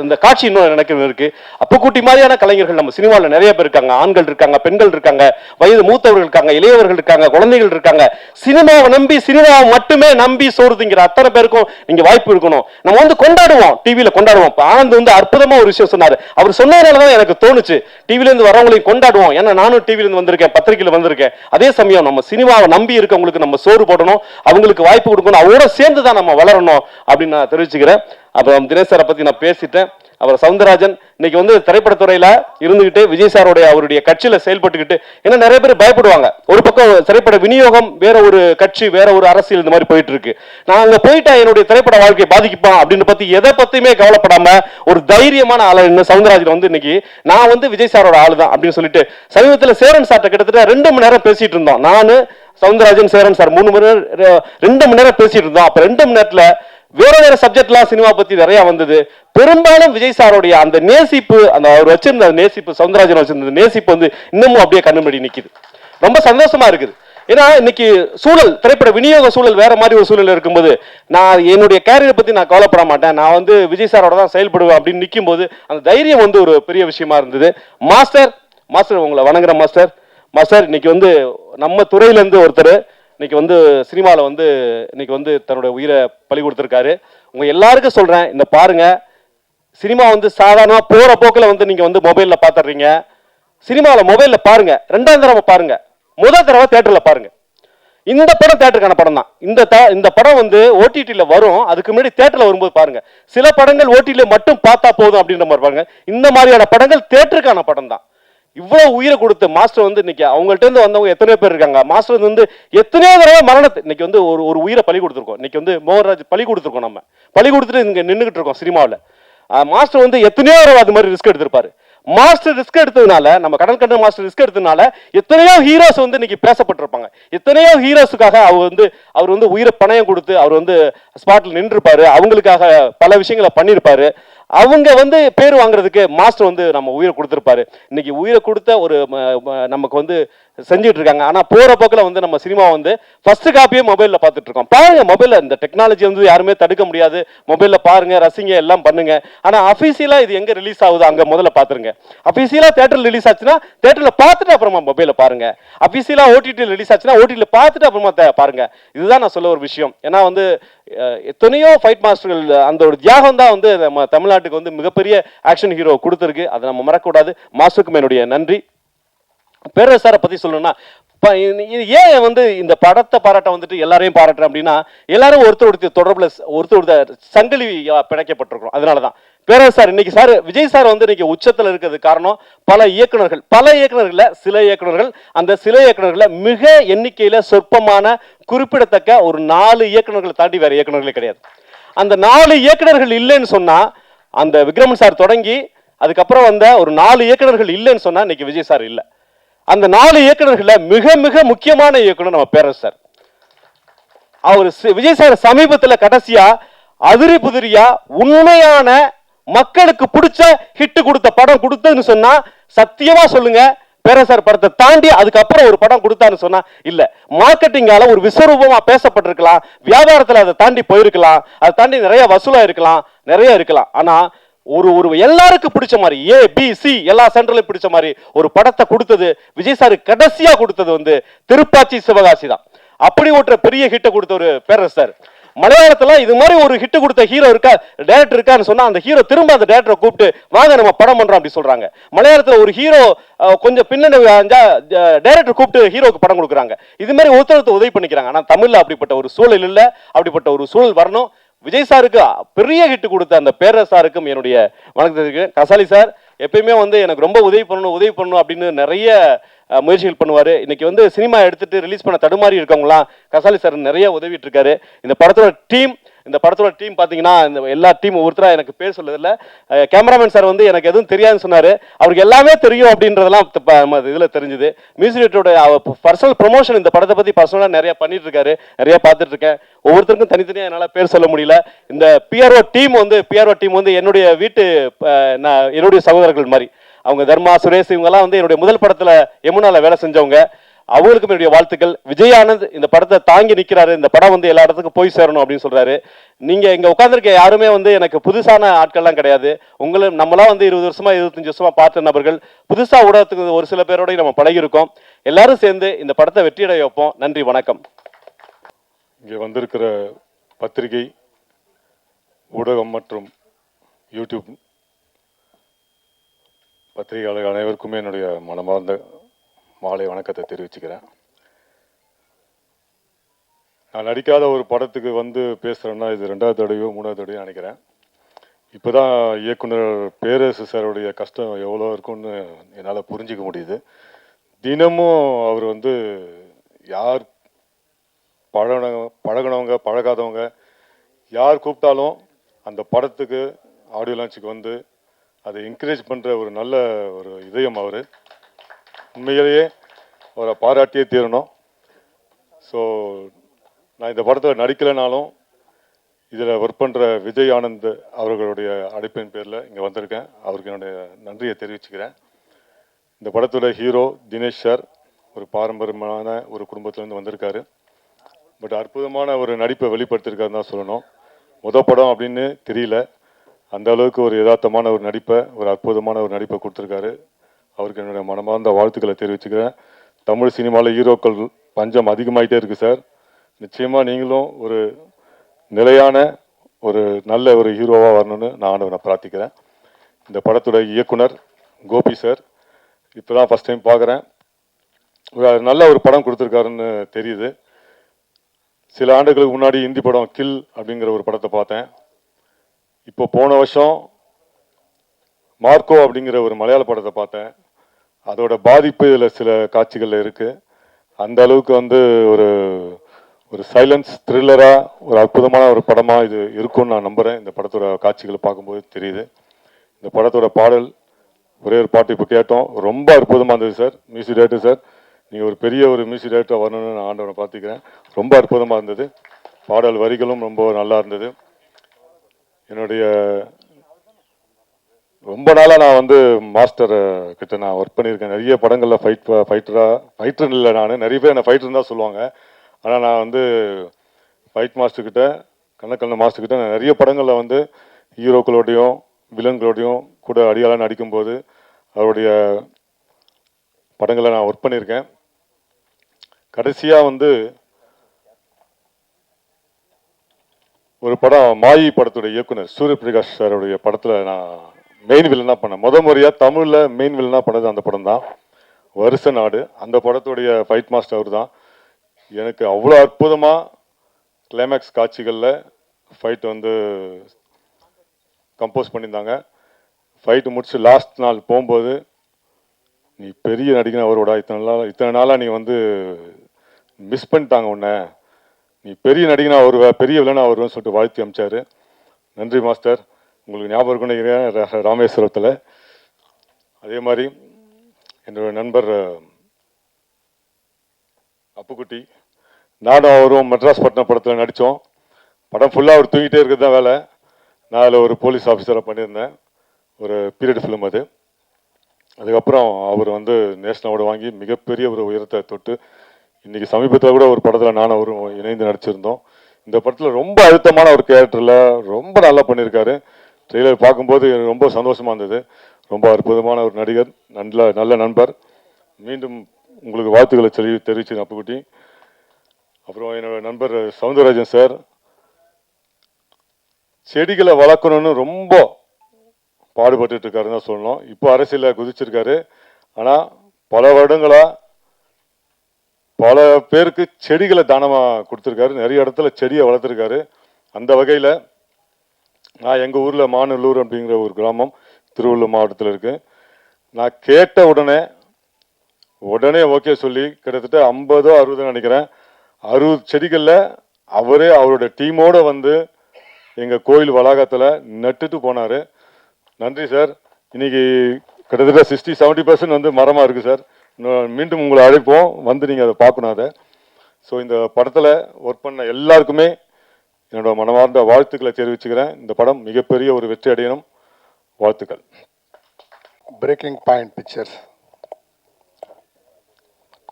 அந்த காட்சி இன்னும் எனக்கு இருக்கு. அப்புக்குட்டி மாதிரியான கலைஞர்கள் நம்ம சினிமாவில் நிறைய பேர் இருக்காங்க. ஆண்கள் இருக்காங்க, பெண்கள் இருக்காங்க, வயது மூத்தவர்கள் இருக்காங்க, இளையவர்கள் இருக்காங்க, குழந்தைகள் இருக்காங்க. சினிமாவை மட்டுமே நம்பி சோறுதுங்கிற அத்தனை பேருக்கும் நீங்க வாய்ப்பு இருக்கணும். நம்ம வந்து கொண்டாடுவோம், டிவியில கொண்டாடுவோம். ஆனந்த் வந்து அற்புதமா ஒரு விஷயம் சொன்னாரு. அவர் சொன்னதுனாலதான் எனக்கு தோணுச்சு டிவில இருந்து வரவங்களையும் கொண்டாடுவோம். ஏன்னா நானும் டிவில இருந்து வந்திருக்கேன், பத்திரிகையில வந்திருக்கேன். அதே சமயம் நம்ம சினிமாவை நம்பி இருக்கவங்களுக்கு நம்ம சோறு போடணும், அவங்களுக்கு வாய்ப்பு கொடுக்கணும், அவரோட சேர்ந்து தான் நம்ம வளரணும் அப்படின்னு நான் தெரிவிச்சுக்கிறேன். அப்புறம் தினேஷ் சாரை பத்தி நான் பேசிட்டேன். அவர் சவுந்தரராஜன் இன்னைக்கு வந்து திரைப்படத்துறையில இருந்துகிட்டு விஜய் சாரோடைய அவருடைய கட்சியில செயல்பட்டுக்கிட்டு, ஏன்னா நிறைய பேர் பயப்படுவாங்க. ஒரு பக்கம் திரைப்பட விநியோகம் வேற ஒரு கட்சி வேற ஒரு அரசியல் இந்த மாதிரி போயிட்டு இருக்கு. நான் அங்க போயிட்டா என்னுடைய திரைப்பட வாழ்க்கையை பாதிக்குப்பான் அப்படின்னு பத்தி எதை பத்தியுமே கவலைப்படாம ஒரு தைரியமான ஆளு சவுந்தரராஜன் வந்து இன்னைக்கு நான் வந்து விஜய் சாரோட ஆளு தான் அப்படின்னு சொல்லிட்டு சமீபத்தில் சேரன் சார்ட்ட கிட்டத்தட்ட 2 மணி நேரம் பேசிட்டு இருந்தோம். நானு சவுந்தரராஜன் சேரன் சார் 3 மணி நேரம் 2 மணி நேரம் பேசிட்டு இருந்தோம். அப்ப 2 மணி நேரத்துல வேற சப்ஜெக்ட்லாம் சினிமா பத்தி நிறைய வந்தது. பெரும்பாலும் விஜய் சாரோடைய அந்த நேசிப்பு, அந்த அவர் வச்சிருந்த நேசிப்பு, சவுந்தரராஜன் வச்சிருந்த நேசிப்பு வந்து இன்னமும் அப்படியே கண்ணும்படி நிக்குது. ரொம்ப சந்தோஷமா இருக்குது. ஏன்னா இன்னைக்கு சூழல், திரைப்பட விநியோக சூழல் வேற மாதிரி ஒரு சூழல் இருக்கும்போது நான் என்னுடைய கேரியரை பத்தி நான் கவலைப்பட மாட்டேன், நான் வந்து விஜய் சாரோட தான் செயல்படுவேன் அப்படின்னு நிற்கும் போது அந்த தைரியம் வந்து ஒரு பெரிய விஷயமா இருந்தது. மாஸ்டர் உங்களை வணங்குற மாஸ்டர் இன்னைக்கு வந்து நம்ம துறையிலேருந்து ஒருத்தர் இன்னைக்கு வந்து சினிமாவில் வந்து இன்னைக்கு வந்து தன்னுடைய உயிரை பலி கொடுத்துருக்காரு. உங்க எல்லாருக்கும் சொல்றேன், இந்த பாருங்க, சினிமா வந்து சாதாரணமாக போற போக்கில் வந்து நீங்க வந்து மொபைல்ல பாத்துறீங்க. சினிமாவில் மொபைல்ல பாருங்க, 2ஆம் தடவை பாருங்க, முதல் தடவை தியேட்டர்ல பாருங்க. இந்த படம் தியேட்டருக்கான படம் தான். இந்த படம் வந்து ஓடிடியில் வரும், அதுக்கு முன்னாடி தியேட்டர்ல வரும்போது பாருங்க. சில படங்கள் ஓடிடியில் மட்டும் பார்த்தா போதும் அப்படின்ற மாதிரி பாருங்க. இந்த மாதிரியான படங்கள் தியேட்டருக்கான படம் தான். இவ்வளவு உயிரை கொடுத்து மாஸ்டர் வந்து இன்னைக்கு அவங்கள்ட்ட இருந்து வந்தவங்க எத்தனையோ பேர் இருக்காங்க. மாஸ்டர் வந்து எத்தனையோ தடவை மரணத்தை இன்னைக்கு வந்து ஒரு உயிரை பலி கொடுத்துருக்கோம். இன்னைக்கு வந்து மோகன்ராஜ் பலி கொடுத்துருக்கோம், நம்ம பலி கொடுத்துட்டு இங்க நின்றுகிட்டு இருக்கோம் சினிமாவில். மாஸ்டர் வந்து எத்தனையோ தடவை அது மாதிரி ரிஸ்க் எடுத்திருப்பாரு. மாஸ்டர் ரிஸ்க் எடுத்ததுனால, நம்ம கடல் கண்ட மாஸ்டர் ரிஸ்க் எடுத்ததுனால எத்தனையோ ஹீரோஸ் வந்து இன்னைக்கு பேசப்பட்டிருப்பாங்க. எத்தனையோ ஹீரோஸுக்காக அவர் வந்து உயிரை பணயம் கொடுத்து அவர் வந்து ஸ்பாட்ல நின்றுப்பாரு, அவங்களுக்காக பல விஷயங்களை பண்ணியிருப்பாரு. அவங்க வந்து பேர் வாங்குறதுக்கு மாஸ்டர் வந்து நம்ம உயிரை கொடுத்துருப்பாரு. இன்னைக்கு உயிரை கொடுத்த ஒரு நமக்கு வந்து செஞ்சுட்டு இருக்காங்க. ஆனால் போகிற போக்கில் வந்து நம்ம சினிமா வந்து ஃபர்ஸ்ட் காப்பியே மொபைலில் பார்த்துட்டு இருக்கோம். பாருங்க, மொபைலில் இந்த டெக்னாலஜி வந்து யாருமே தடுக்க முடியாது. மொபைலில் பாருங்க, ரசிங்க, எல்லாம் பண்ணுங்க. ஆனால் அஃபீஷியலாக இது எங்கே ரிலீஸ் ஆகுது அங்கே முதல்ல பார்த்துருங்க. அஃபீஷியலாக தேட்டரில் ரிலீஸ் ஆச்சுன்னா தேட்டரில் பார்த்துட்டு அப்புறமா மொபைலில் பாருங்க. அஃபீஷியலாக ஓடிடியில் ரிலீஸ் ஆச்சுன்னா ஓடிடியில் பார்த்துட்டு அப்புறமா பாருங்க. இதுதான் நான் சொல்ல ஒரு விஷயம். ஏன்னா வந்து எத்தனையோ ஃபைட் மாஸ்டர்கள் அந்த ஒரு தியாகம் தான் வந்து நம்ம தமிழ்நாட்டுக்கு வந்து மிகப்பெரிய ஆக்ஷன் ஹீரோ கொடுத்துருக்கு. அதை நம்ம மறக்கக்கூடாது. மாசுக்கும் என்னுடைய நன்றி. பேரரசு சாரை பற்றி சொல்லணும்னா, ஏன் வந்து இந்த படத்தை பாராட்ட வந்துட்டு எல்லாரையும் பாராட்டுறேன் அப்படின்னா, எல்லாரும் ஒருத்தர் தொடர்பில் ஒருத்தர் சங்கிலி பிணைக்கப்பட்டிருக்கிறோம். அதனால தான் பேரரசு சார் இன்னைக்கு சார் விஜய் சார் வந்து இன்னைக்கு உச்சத்தில் இருக்கிறது காரணம் பல இயக்குனர்கள் சில இயக்குனர்கள், அந்த சில இயக்குனர்களை மிக எண்ணிக்கையில் சொற்பமான குறிப்பிடத்தக்க ஒரு 4 இயக்குனர்களை தாண்டி வேற இயக்குனர்களே கிடையாது. அந்த 4 இயக்குனர்கள் இல்லைன்னு சொன்னா, அந்த விக்ரமன் சார் தொடங்கி அதுக்கப்புறம் வந்த ஒரு 4 இயக்குனர்கள் இல்லைன்னு சொன்னா இன்னைக்கு விஜய் சார் இல்லை. அந்த 4 இயக்குனர்கள மிக மிக முக்கியமான இயக்குனர் நம்ம பேரரசு சார். அவர் விஜய் சார் சமீபத்தில் கடைசியா அதிரி புதிரியா உண்மையான மக்களுக்கு பிடிச்ச ஹிட் கொடுத்த படம் கொடுத்ததுன்னு சொன்னா சத்தியமா சொல்லுங்க, பேரரசு சார் படத்தை தாண்டி அதுக்கப்புறம் ஒரு படம் கொடுத்தான்னு சொன்னா இல்ல. மார்க்கெட்டிங்கால ஒரு விஸ்வரூபமா பேசப்பட்டிருக்கலாம், வியாபாரத்தில் அதை தாண்டி போயிருக்கலாம், அதை தாண்டி நிறைய வசூலா இருக்கலாம், நிறைய இருக்கலாம். ஆனா ஒரு எல்லாருக்கும் பிடிச்ச மாதிரி ABC எல்லா சென்டர்லையும் பிடிச்ச மாதிரி ஒரு படத்தை கொடுத்தது விஜய் சார். கடைசியா கொடுத்தது வந்து திருப்பாச்சி சிவகாசி தான். அப்படி ஒரு பெரிய ஹிட்டை கொடுத்த ஒரு பேரரசு சார். மலையாளத்துல இது மாதிரி ஒரு ஹிட் கொடுத்த ஹீரோ இருக்கா, டைரக்டர் இருக்கான்னு சொன்னா அந்த ஹீரோ திரும்ப அந்த டைரக்டரை கூப்பிட்டு வாங்க நம்ம படம் பண்றோம் அப்படி சொல்றாங்க. மலையாளத்துல ஒரு ஹீரோ கொஞ்சம் பின்னணி டைரக்டர் கூப்பிட்டு ஹீரோக்கு படம் கொடுக்குறாங்க. இது மாதிரி ஒருத்தருக்கு உதவி பண்ணிக்கிறாங்க. ஆனா தமிழ்ல அப்படிப்பட்ட ஒரு சூழல் இல்லை. அப்படிப்பட்ட ஒரு சூழல் வரணும். விஜய் சாருக்கு பெரிய ஹிட் கொடுத்த அந்த பேரரசு சாருக்கும் என்னுடைய வணக்கத்தை. கசாலி சார் எப்பயுமே வந்து எனக்கு ரொம்ப உதவி பண்ணணும் அப்படின்னு நிறைய முயற்சிகள் பண்ணுவார். இன்னைக்கு வந்து சினிமா எடுத்துட்டு ரிலீஸ் பண்ண தடுமாறி இருக்கவங்களாம் கசாலி சார் நிறைய உதவிட்டு இருக்காரு. இந்த படத்தோட டீம் பார்த்தீங்கன்னா இந்த எல்லா டீம் ஒவ்வொருத்தராக எனக்கு பேர் சொல்லதில்லை. கேமராமேன் சார் வந்து எனக்கு எதுவும் தெரியாதுன்னு சொன்னார். அவருக்கு எல்லாமே தெரியும் அப்படின்றதெல்லாம் இதில் தெரிஞ்சுது. மியூசிக் டைரக்டரோட பர்சனல் ப்ரொமோஷன் இந்த படத்தை பற்றி பர்சனலாக நிறைய பண்ணிட்டு இருக்காரு. நிறைய பார்த்துட்டு இருக்கேன். ஒவ்வொருத்தருக்கும் தனித்தனியாக என்னால் பேர் சொல்ல முடியல. இந்த பிஆர்ஓ டீம் வந்து என்னுடைய என்னுடைய சகோதரர்கள் மாதிரி. அவங்க தர்மா, சுரேஷ் இவங்கெல்லாம் வந்து என்னுடைய முதல் படத்தில் யமுனால வேலை செஞ்சவங்க. அவங்களுக்கும் என்னுடைய வாழ்த்துக்கள். விஜய் ஆனந்த் இந்த படத்தை தாங்கி நிற்கிறாரு. இந்த படம் வந்து எல்லா இடத்துக்கும் போய் சேரணும் அப்படின்னு சொல்றாரு. நீங்க இங்க உட்காந்துருக்க யாருமே வந்து எனக்கு புதுசான ஆட்கள்லாம் கிடையாது. நம்மளாம் வந்து 20 வருஷமா 25 வருஷமா பார்த்த நபர்கள். புதுசா ஊடகத்துக்கு ஒரு சில பேரோட நம்ம பழகிருக்கோம். எல்லாரும் சேர்ந்து இந்த படத்தை வெற்றியடைய வைப்போம். நன்றி, வணக்கம். இங்கே வந்திருக்கிற பத்திரிகை, ஊடகம் மற்றும் யூடியூப் பத்திரிகையாளர்கள் அனைவருக்குமே என்னுடைய மனமார்ந்த மாலை வணக்கத்தை தெரிவிச்சுக்கிறேன். நான் நடிக்காத ஒரு படத்துக்கு வந்து பேசுகிறேன்னா இது 2வது தடவையோ 3வது தடவையோ நினைக்கிறேன். இப்போ தான் இயக்குனர் பேரரசு சாருடைய கஷ்டம் எவ்வளோ இருக்குன்னு என்னால் புரிஞ்சிக்க முடியுது. தினமும் அவர் வந்து யார் பழகினவங்க பழகாதவங்க யார் கூப்பிட்டாலும் அந்த படத்துக்கு ஆடியோ லான்ச்சுக்கு வந்து அதை என்கரேஜ் பண்ணுற ஒரு நல்ல ஒரு இதயம் அவர். உண்மையிலேயே அவரை பாராட்டியே தீரணும். ஸோ நான் இந்த படத்தில் நடிக்கலைனாலும் இதில் ஒர்க் பண்ணுற விஜய் ஆனந்த் அவர்களுடைய அழைப்பின் பேரில் இங்கே வந்திருக்கேன். அவருக்கு என்னுடைய நன்றியை தெரிவிச்சுக்கிறேன். இந்த படத்தோட ஹீரோ தினேஷ் சார் ஒரு பாரம்பரியமான ஒரு குடும்பத்திலேருந்து வந்திருக்காரு. பட் அற்புதமான ஒரு நடிப்பை வெளிப்படுத்தியிருக்காருன்னு தான் சொல்லணும். படம் அப்படின்னு தெரியல, அந்த அளவுக்கு ஒரு யதார்த்தமான ஒரு நடிப்பை, ஒரு அற்புதமான ஒரு நடிப்பை கொடுத்துருக்காரு. அவருக்கு என்னுடைய மனமார்ந்த வாழ்த்துக்களை தெரிவிச்சுக்கிறேன். தமிழ் சினிமாவில் ஹீரோக்கள் பஞ்சம் அதிகமாகிட்டே இருக்குது சார். நிச்சயமாக நீங்களும் ஒரு நிலையான ஒரு நல்ல ஒரு ஹீரோவாக வரணும்னு நான் பிரார்த்திக்கிறேன். இந்த படத்தோட இயக்குனர் கோபி சார் இப்போ தான் ஃபஸ்ட் டைம் பார்க்குறேன். நல்ல ஒரு படம் கொடுத்துருக்காருன்னு தெரியுது. சில ஆண்டுகளுக்கு முன்னாடி ஹிந்தி படம் கில் அப்படிங்கிற ஒரு படத்தை பார்த்தேன். இப்போ போன வருஷம் மார்க்கோ அப்படிங்கிற ஒரு மலையாள படத்தை பார்த்தேன். அதோட பாதிப்பு இதில் சில காட்சிகளில் இருக்குது. அந்த அளவுக்கு வந்து ஒரு ஒரு சைலன்ஸ் த்ரில்லராக ஒரு அற்புதமான ஒரு படமாக இது இருக்கும்னு நான் நம்புகிறேன். இந்த படத்தோட காட்சிகளை பார்க்கும்போது தெரியுது. இந்த படத்தோட பாடல் ஒரே ஒரு பாட்டு இப்போ கேட்டோம், ரொம்ப அற்புதமாக இருந்தது சார். மியூசிக் டைரக்டர் சார், நீங்கள் ஒரு பெரிய ஒரு மியூசிக் டைரக்டர் வரணும்னு நான் ஆண்டவனை பார்த்துக்கிறேன். ரொம்ப அற்புதமாக இருந்தது. பாடல் வரிகளும் ரொம்ப நல்லா இருந்தது. என்னுடைய ரொம்ப நாளாக நான் வந்து மாஸ்டர் கிட்ட நான் ஒர்க் பண்ணியிருக்கேன். நிறைய படங்களில் ஃபைட்டர் இல்லை, நான் நிறைய பேர் என்ன ஃபைட்டர்னு தான் சொல்லுவாங்க. ஆனால் நான் வந்து ஃபைட் மாஸ்டர் கிட்ட, கண்ணக்கண்ண மாஸ்டர் கிட்ட நான் நிறைய படங்களில் வந்து ஹீரோக்களோடையும் வில்லன்களோடையும் கூட அடியாளாக நடிக்கும்போது அவருடைய படங்களை நான் ஒர்க் பண்ணியிருக்கேன். கடைசியாக வந்து ஒரு படம் மாயி படத்துடைய இயக்குனர் சூரியபிரகாஷ் சாருடைய படத்தில் நான் மெயின் வில்லனாக பண்ணேன். முறையாக தமிழில் மெயின் வில்லனாக பண்ணது அந்த படம் தான், வருஷ நாடு. அந்த படத்துடைய ஃபைட் மாஸ்டர் அவர் தான். எனக்கு அவ்வளோ அற்புதமாக கிளைமேக்ஸ் காட்சிகளில் ஃபைட் வந்து கம்போஸ் பண்ணியிருந்தாங்க. ஃபைட்டு முடிச்சு லாஸ்ட் நாள் போகும்போது, நீ பெரிய நடிகன் அவரோட, இத்தனை நாளாக நீ வந்து மிஸ் பண்ணிட்டாங்க உன்னை, நீ பெரிய நடிகனாக வருவ, பெரிய வில்லனாக வருவேன்னு சொல்லிட்டு வாழ்த்தி அமிச்சார். நன்றி மாஸ்டர். உங்களுக்கு ஞாபகம் இருக்குன்னு நினைக்கிறேன், ராமேஸ்வரத்தில். அதே மாதிரி என்னோட நண்பர் அப்புக்குட்டி, நானும் அவரும் மெட்ராஸ் பட்டினம் படத்தில் நடித்தோம். படம் ஃபுல்லாக அவர் தூங்கிட்டே இருக்கிறது தான் வேலை. நான் அதில் ஒரு போலீஸ் ஆஃபீஸராக பண்ணியிருந்தேன். ஒரு பீரியட் ஃபிலிம் அது. அதுக்கப்புறம் அவர் வந்து நேஷனல் அவார்டு வாங்கி மிகப்பெரிய ஒரு உயரத்தை தொட்டு இன்றைக்கி சமீபத்தில் கூட ஒரு படத்தில் நானும் அவரும் இணைந்து நடிச்சிருந்தோம். இந்த படத்தில் ரொம்ப அழுத்தமான ஒரு கேரக்டரில் ரொம்ப நல்லா பண்ணியிருக்காரு. ட்ரெய்லர் பார்க்கும்போது ரொம்ப சந்தோஷமாக இருந்தது. ரொம்ப அற்புதமான ஒரு நடிகர், நல்ல நண்பர். மீண்டும் உங்களுக்கு வாழ்த்துக்களை தெரிவிச்சு அப்புக்குட்டி. அப்புறம் என்னோட நண்பர் சவுந்தரராஜன் சார், செடிகளை வளர்க்கணும்னு ரொம்ப பாடுபட்டு இருக்காருன்னு தான் சொல்லணும். இப்போ அரசியலில் குதிச்சிருக்காரு. ஆனால் பல வருடங்களாக பல பேருக்கு செடிகளை தானமாக கொடுத்துருக்காரு. நிறைய இடத்துல செடியை வளர்த்துருக்காரு. அந்த வகையில் நான் எங்கள் ஊரில் மாநல்லூர் அப்படிங்கிற ஒரு கிராமம் திருவள்ளூர் மாவட்டத்தில் இருக்குது. நான் கேட்ட உடனே ஓகே சொல்லி கிட்டத்தட்ட 50 60 நினைக்கிறேன், 60 செடிகளில் அவரே அவரோட டீமோடு வந்து எங்கள் கோயில் வளாகத்தில் நட்டுட்டு போனார். நன்றி சார். இன்னைக்கு கிட்டத்தட்ட 60-70% வந்து மரமாக இருக்குது சார். மீண்டும் உங்களை அழைப்போம், வந்து நீங்கள் அதை பார்க்கணும் அதை. ஸோ இந்த படத்தில் ஒர்க் பண்ண எல்லாருக்குமே என்னோட மனமார்ந்த வாழ்த்துக்களை தெரிவிச்சுக்கிறேன். இந்த படம் மிகப்பெரிய ஒரு வெற்றி அடையணும். வாழ்த்துக்கள். பிரேக்கிங் பாயிண்ட் பிக்சர்ஸ்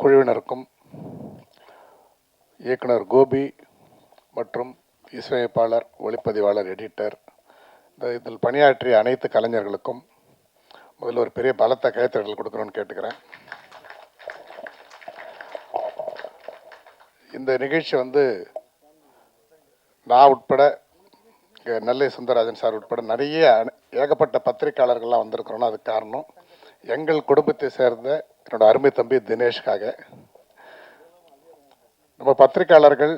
குழுவினருக்கும் இயக்குனர் கோபி மற்றும் இசையமைப்பாளர், ஒளிப்பதிவாளர், எடிட்டர், இதில் பணியாற்றிய அனைத்து கலைஞர்களுக்கும் முதல்ல ஒரு பெரிய பலத்த கைத்தட்டல் கொடுக்கணும்னு கேட்டுக்கிறேன். இந்த நிகழ்ச்சி வந்து நான் உட்பட நெல்லை சுந்தரராஜன் சார் உட்பட நிறைய ஏகப்பட்ட பத்திரிகையாளர்கள்லாம் வந்திருக்கிறோன்னா அதுக்கு காரணம் எங்கள் குடும்பத்தை சேர்ந்த என்னோட அருமை தம்பி தினேஷ்காக. நம்ம பத்திரிகையாளர்கள்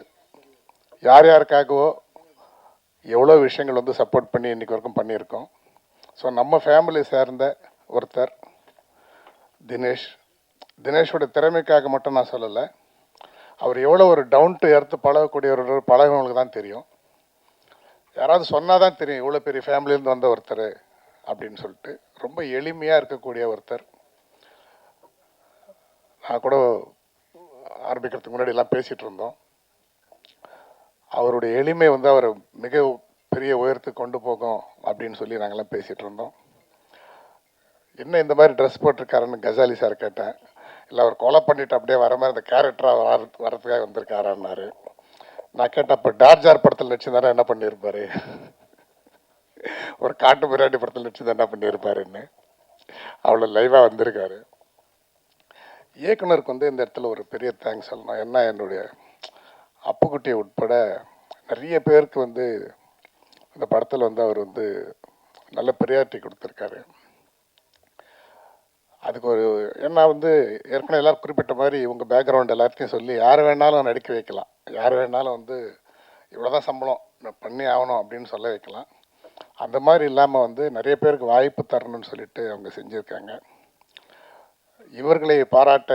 யார் யாருக்காகவோ எவ்வளோ விஷயங்கள் வந்து சப்போர்ட் பண்ணி இன்றைக்கி வரைக்கும் பண்ணியிருக்கோம். ஸோ நம்ம ஃபேமிலி சேர்ந்த ஒருத்தர் தினேஷோட திறமைக்காக மட்டும் நான் சொல்லலை, அவர் எவ்வளோ ஒரு டவுன் டு எர்த்து பழகவங்களுக்கு தான் தெரியும். யாராவது சொன்னால் தான் தெரியும் இவ்வளோ பெரிய ஃபேமிலியிலேருந்து வந்த ஒருத்தர் அப்படின்னு சொல்லிட்டு. ரொம்ப எளிமையாக இருக்கக்கூடிய ஒருத்தர். நான் கூட ஆரம்பிக்கிறதுக்கு முன்னாடி எல்லாம் பேசிகிட்டு இருந்தோம். அவருடைய எளிமை வந்து அவர் மிக பெரிய உயரத்துக்கு கொண்டு போகும் அப்படின்னு சொல்லி நாங்கள்லாம் பேசிகிட்டு இருந்தோம். என்ன இந்த மாதிரி ட்ரெஸ் போட்டிருக்காருன்னு கஜாலி சார் கேட்டேன். இல்லை அவர் கொலை பண்ணிவிட்டு அப்படியே வர மாதிரி அந்த கேரக்டராக வரதுக்காக வந்திருக்காரான்னாரு. நான் கேட்டேன், அப்போ டார்ஜார் படத்தில் நடிச்சிருந்தாரா என்ன பண்ணியிருப்பார், ஒரு காட்டு மிராண்டி படத்தில் நடிச்சிருந்தா என்ன பண்ணியிருப்பாருன்னு அவ்வளோ லைவாக வந்திருக்காரு. இயக்குனருக்கு வந்து இந்த இடத்துல ஒரு பெரிய தேங்க்ஸ் சொல்லணும். ஏன்னா என்னுடைய அப்புக்குட்டியை உட்பட நிறைய பேருக்கு வந்து இந்த படத்தில் வந்து அவர் வந்து நல்ல ப்ரியாரிட்டி கொடுத்துருக்காரு. அதுக்கு ஒரு ஏன்னா வந்து ஏற்கனவே எல்லோரும் குறிப்பிட்ட மாதிரி இவங்க பேக்ரவுண்ட் எல்லாத்தையும் சொல்லி யார் வேணாலும் நடிக்க வைக்கலாம், யார் வேணாலும் வந்து இவ்வளோ தான் சம்பளம் நான் பண்ணி ஆகணும் அப்படின்னு சொல்ல வைக்கலாம். அந்த மாதிரி இல்லாமல் வந்து நிறைய பேருக்கு வாய்ப்பு தரணும்னு சொல்லிட்டு அவங்க செஞ்சுருக்காங்க. இவர்களை பாராட்ட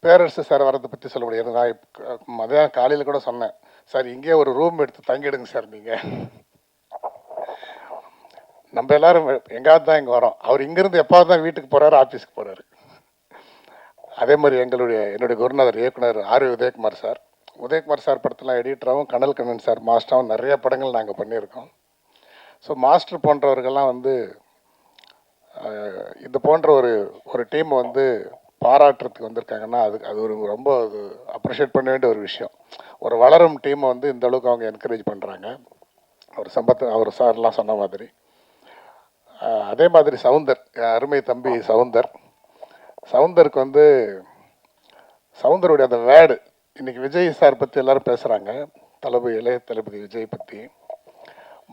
பேரரசு சார் வரதை பற்றி சொல்ல முடியாது. நான் மதியம் காலையில் கூட சொன்னேன், சார் இங்கே ஒரு ரூம் எடுத்து தங்கிடுங்க சார், நீங்கள் நம்ம எல்லோரும் எங்காவது தான் இங்கே வரோம், அவர் இங்கேருந்து எப்பாவது தான் வீட்டுக்கு போகிறாரு, ஆஃபீஸுக்கு போகிறாரு. அதே மாதிரி என்னுடைய குருநாதர் இயக்குனர் R Udayakumar sir. Udayakumar sir படத்தில் எடிட்டராகவும் கனல் கண்ணன் சார் மாஸ்டராகவும் நிறைய படங்கள் நாங்கள் பண்ணியிருக்கோம். ஸோ மாஸ்டர் போன்றவர்கள்லாம் வந்து இது போன்ற ஒரு ஒரு டீம் வந்து பாராட்டுறதுக்கு வந்திருக்காங்கன்னா அது ஒரு ரொம்ப அப்ரிஷியேட் பண்ண வேண்டிய ஒரு விஷயம். ஒரு வளரும் டீமை வந்து இந்த அளவுக்கு அவங்க என்கரேஜ் பண்ணுறாங்க. அவர் சார்லாம் சொன்ன மாதிரி. அதே மாதிரி சவுந்தர், அருமை தம்பி சவுந்தருக்கு வந்து சவுந்தருடைய அந்த வேர்டு, இன்னைக்கு விஜய் சார் பற்றி எல்லாரும் பேசுகிறாங்க, இளைய தளபதி விஜய் பற்றி.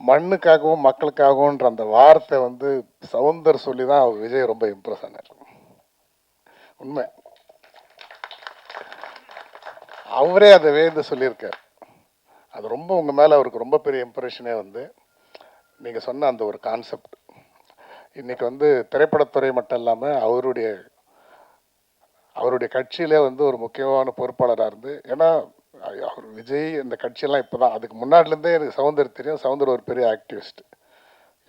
மண்ணுக்காகவும் மக்களுக்காகவும்ன்ற அந்த வார்த்தை வந்து சவுந்தர் சொல்லி தான் விஜய் ரொம்ப இம்ப்ரெஸ் ஆனார். உண்மை, அவரே அதை வேந்து சொல்லியிருக்கார். அது ரொம்ப உங்கள் மேலே அவருக்கு ரொம்ப பெரிய இம்ப்ரெஷனே வந்து நீங்கள் சொன்ன அந்த ஒரு கான்செப்ட். இன்றைக்கி வந்து திரைப்படத்துறை மட்டும் இல்லாமல் அவருடைய கட்சியிலே வந்து ஒரு முக்கியமான பொறுப்பாளராக இருந்து, ஏன்னா அவர் விஜய் இந்த கட்சியெல்லாம் இப்போ தான், அதுக்கு முன்னாடிலேருந்தே எனக்கு சவுந்தர் தெரியும். சவுந்தர் ஒரு பெரிய ஆக்டிவிஸ்ட்.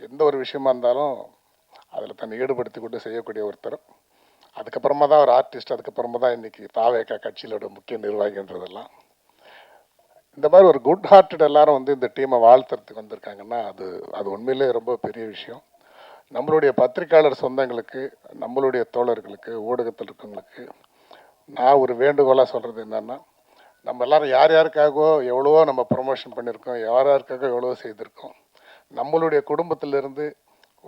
எந்த ஒரு விஷயமா இருந்தாலும் அதில் தன்னை ஈடுபடுத்தி கொண்டு செய்யக்கூடிய ஒருத்தர். அதுக்கப்புறமா தான் ஒரு ஆர்டிஸ்ட், அதுக்கப்புறமா தான் இன்றைக்கி தாவேகா கட்சியிலோட முக்கிய நிர்வாகின்றதெல்லாம். இந்த மாதிரி ஒரு குட் ஹார்ட்டட் எல்லாரும் வந்து இந்த டீமை வாழ்த்துறதுக்கு வந்திருக்காங்கன்னா அது உண்மையிலே ரொம்ப பெரிய விஷயம். நம்மளுடைய பத்திரிக்கையாளர் சொந்தங்களுக்கு, நம்மளுடைய தோழர்களுக்கு, ஊடகத்தில் இருக்கவங்களுக்கு நான் ஒரு வேண்டுகோளாக சொல்கிறது என்னென்னா, நம்ம எல்லோரும் யார் யாருக்காகவோ எவ்வளவோ நம்ம ப்ரொமோஷன் பண்ணியிருக்கோம், யார் யாருக்காக எவ்வளவோ செய்திருக்கோம். நம்மளுடைய குடும்பத்திலிருந்து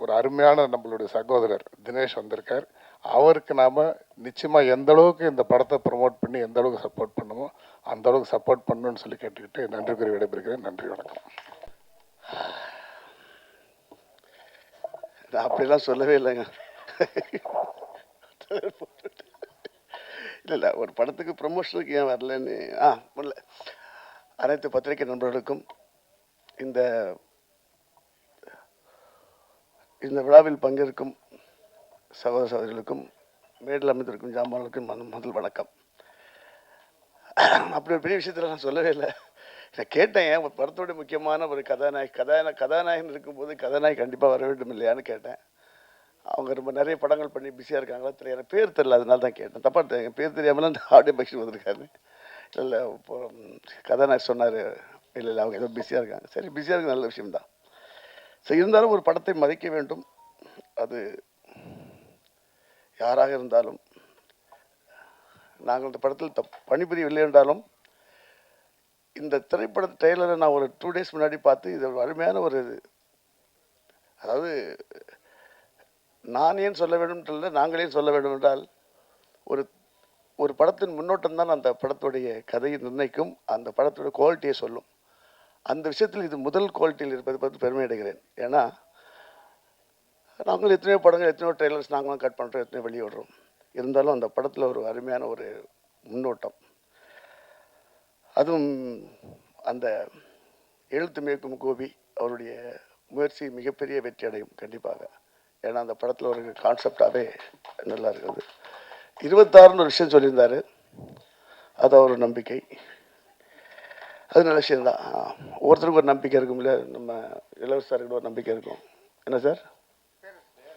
ஒரு அருமையான நம்மளுடைய சகோதரர் தினேஷ் வந்திருக்கார். அவருக்கு நாம் நிச்சயமாக எந்த அளவுக்கு இந்த படத்தை ப்ரொமோட் பண்ணி எந்த அளவுக்கு சப்போர்ட் பண்ணுமோ அந்த அளவுக்கு சப்போர்ட் பண்ணணும்னு சொல்லி கேட்டுக்கிட்டு நன்றி கூறி விடைபெறுகிறேன். நன்றி, வணக்கம். நான் அப்படிலாம் சொல்லவே இல்லைங்க. இல்லை, ஒரு படத்துக்கு ப்ரமோஷனுக்கு ஏன் வரலன்னு வரல. அனைத்து பத்திரிகை நண்பர்களுக்கும் இந்த இந்த விழாவில் பங்கேற்கும் சகோதர சகோதரிகளுக்கும் மேடையில் அமைந்திருக்கும் ஜாமான்களுக்கும் முதல் வணக்கம். அப்படி ஒரு பெரிய விஷயத்தில் நான் சொல்லவே இல்லை. நான் கேட்டேன், ஏன் படத்தோட முக்கியமான ஒரு கதாநாயகன் இருக்கும்போது கதாநாயகி கண்டிப்பாக வர வேண்டும் இல்லையான்னு கேட்டேன். அவங்க ரொம்ப நிறைய படங்கள் பண்ணி பிஸியாக இருக்காங்களா தெரியாது, பேர் தெரியல, அதனால தான் கேட்டேன். தப்பாக என் பேர் தெரியாமல் அந்த ஆடியோ பக்ஷன் வந்திருக்காரு. இல்லை இப்போ கதாநாயகர் சொன்னார், இல்லை அவங்க ஏதோ பிஸியாக இருக்காங்க. சரி, பிஸியாக இருக்கு, நல்ல விஷயம்தான். ஸோ இருந்தாலும் ஒரு படத்தை மதிக்க வேண்டும். அது யாராக இருந்தாலும், நாங்கள் இந்த படத்தில் பணிபுரியவில்லை என்றாலும் இந்த திரைப்பட ட்ரெய்லரை நான் ஒரு 2 days முன்னாடி பார்த்து இது ஒரு அருமையான ஒரு, அதாவது நான் ஏன் சொல்ல வேண்டும் இல்லை, நாங்களே சொல்ல வேண்டும் என்றால், ஒரு படத்தின் முன்னோட்டம் தான் அந்த படத்துடைய கதையை நிர்ணயிக்கும், அந்த படத்துடைய குவாலிட்டியை சொல்லும். அந்த விஷயத்தில் இது முதல் குவாலிட்டியில் இருப்பதை பார்த்து பெருமை அடைகிறேன். ஏன்னா நாங்களும் எத்தனையோ படங்கள், எத்தனையோ ட்ரெய்லர்ஸ் நாங்களும் கட் பண்ணுறோம், எத்தனையோ வெளியே விடுறோம். இருந்தாலும் அந்த படத்தில் ஒரு அருமையான ஒரு முன்னோட்டம், அதுவும் அந்த எழுத்து மேற்கும் கோபி அவருடைய முயற்சி மிகப்பெரிய வெற்றி அடையும் கண்டிப்பாக. ஏன்னா அந்த படத்தில் ஒரு கான்செப்டாகவே நல்லா இருக்குது. 26ன்னு ஒரு விஷயம் சொல்லியிருந்தார், அது ஒரு நம்பிக்கை, அது நல்ல விஷயம்தான். ஒவ்வொருத்தருக்கும் ஒரு நம்பிக்கை இருக்கும் இல்லையா, நம்ம இளவரசருக்கு ஒரு நம்பிக்கை இருக்கும். என்ன சார்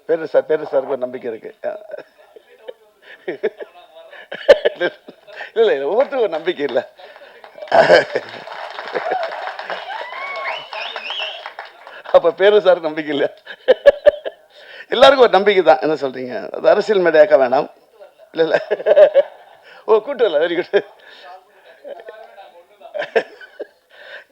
பேரு சாருக்கு ஒரு நம்பிக்கை இருக்கு. இல்லை ஒவ்வொருத்தருக்கும் ஒரு நம்பிக்கை இல்லை. அப்ப பேரு சார் நம்பிக்கை இல்லை, எல்லாருக்கும் ஒரு நம்பிக்கை தான். என்ன சொல்றீங்க, அது அரசியல் மேடையாக்க வேணாம். இல்லை கூட்டம் இல்லை, வெரி குட்.